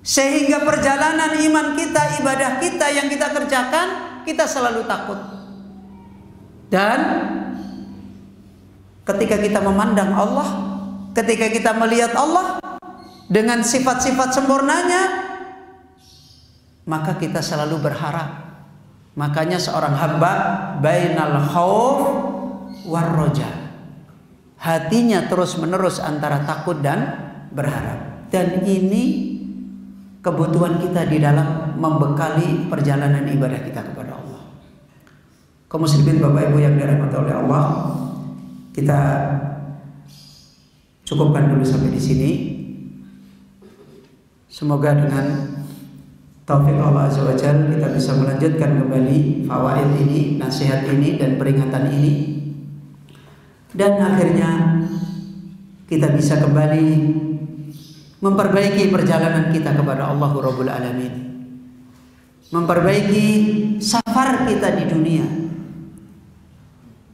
Sehingga perjalanan iman kita, ibadah kita yang kita kerjakan, kita selalu takut. Dan ketika kita memandang Allah, ketika kita melihat Allah dengan sifat-sifat sempurnanya, maka kita selalu berharap. Makanya seorang hamba bainal khauf war roja, hatinya terus menerus antara takut dan berharap. Dan ini kebutuhan kita di dalam membekali perjalanan ibadah kita kepada Allah. Kaum muslimin Bapak Ibu yang dirahmati oleh Allah, kita cukupkan dulu sampai di sini. Semoga dengan taufik Allah Azza wa Jalla kita bisa melanjutkan kembali fawaid ini, nasihat ini dan peringatan ini, dan akhirnya kita bisa kembali memperbaiki perjalanan kita kepada Allah Rabbul Alamin, memperbaiki safar kita di dunia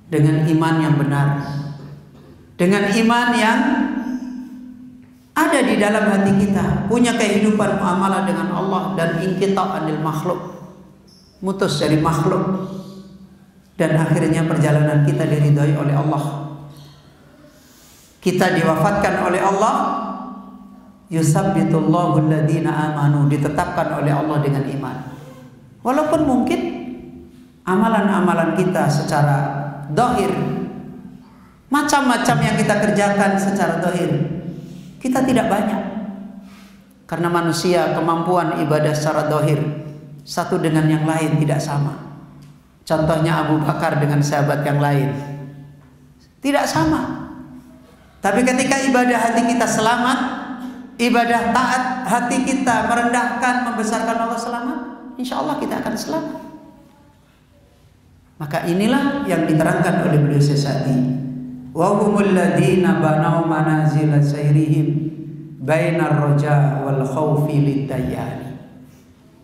dengan iman yang benar, dengan iman yang ada di dalam hati kita, punya kehidupan muamalah dengan Allah dan inqita' anil makhluk, mutus dari makhluk, dan akhirnya perjalanan kita diridhai oleh Allah. Kita diwafatkan oleh Allah, yusabbitullahu alladhina amanu, ditetapkan oleh Allah dengan iman. Walaupun mungkin amalan-amalan kita secara zahir, macam-macam yang kita kerjakan secara zahir, kita tidak banyak. Karena manusia kemampuan ibadah secara zahir satu dengan yang lain tidak sama. Contohnya Abu Bakar dengan sahabat yang lain tidak sama. Tapi ketika ibadah hati kita selamat, ibadah taat hati kita merendahkan, membesarkan Allah selamat, insya Allah kita akan selamat. Maka inilah yang diterangkan oleh beliau sesati. Wa humul ladzina banau manazila sayrihim bainar raja wal khaufi lidayyan.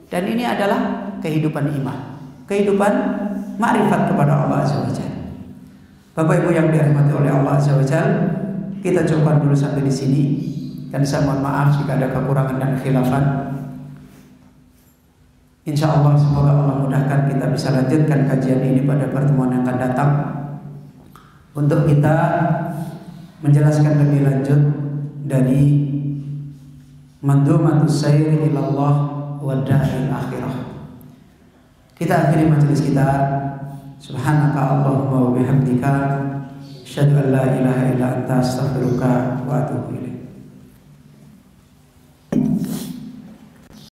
Dan ini adalah kehidupan iman, kehidupan ma'rifat kepada Allah Azza wa Jalla. Bapak Ibu yang dirahmati oleh Allah Azza wa Jalla, kita cukupkan dulu sampai di sini, dan saya mohon maaf jika ada kekurangan dan khilafan. Insya Allah semoga Allah mudahkan kita bisa lanjutkan kajian ini pada pertemuan yang akan datang, untuk kita menjelaskan lebih lanjut dari Mandumatus Sayr ilallah wa Daril Akhirah. Kita akhiri majelis kita. Subhanaka Allahumma wa bihamdika, asyhadu an la ilaha illa anta, astaghfiruka wa atubu ilaik.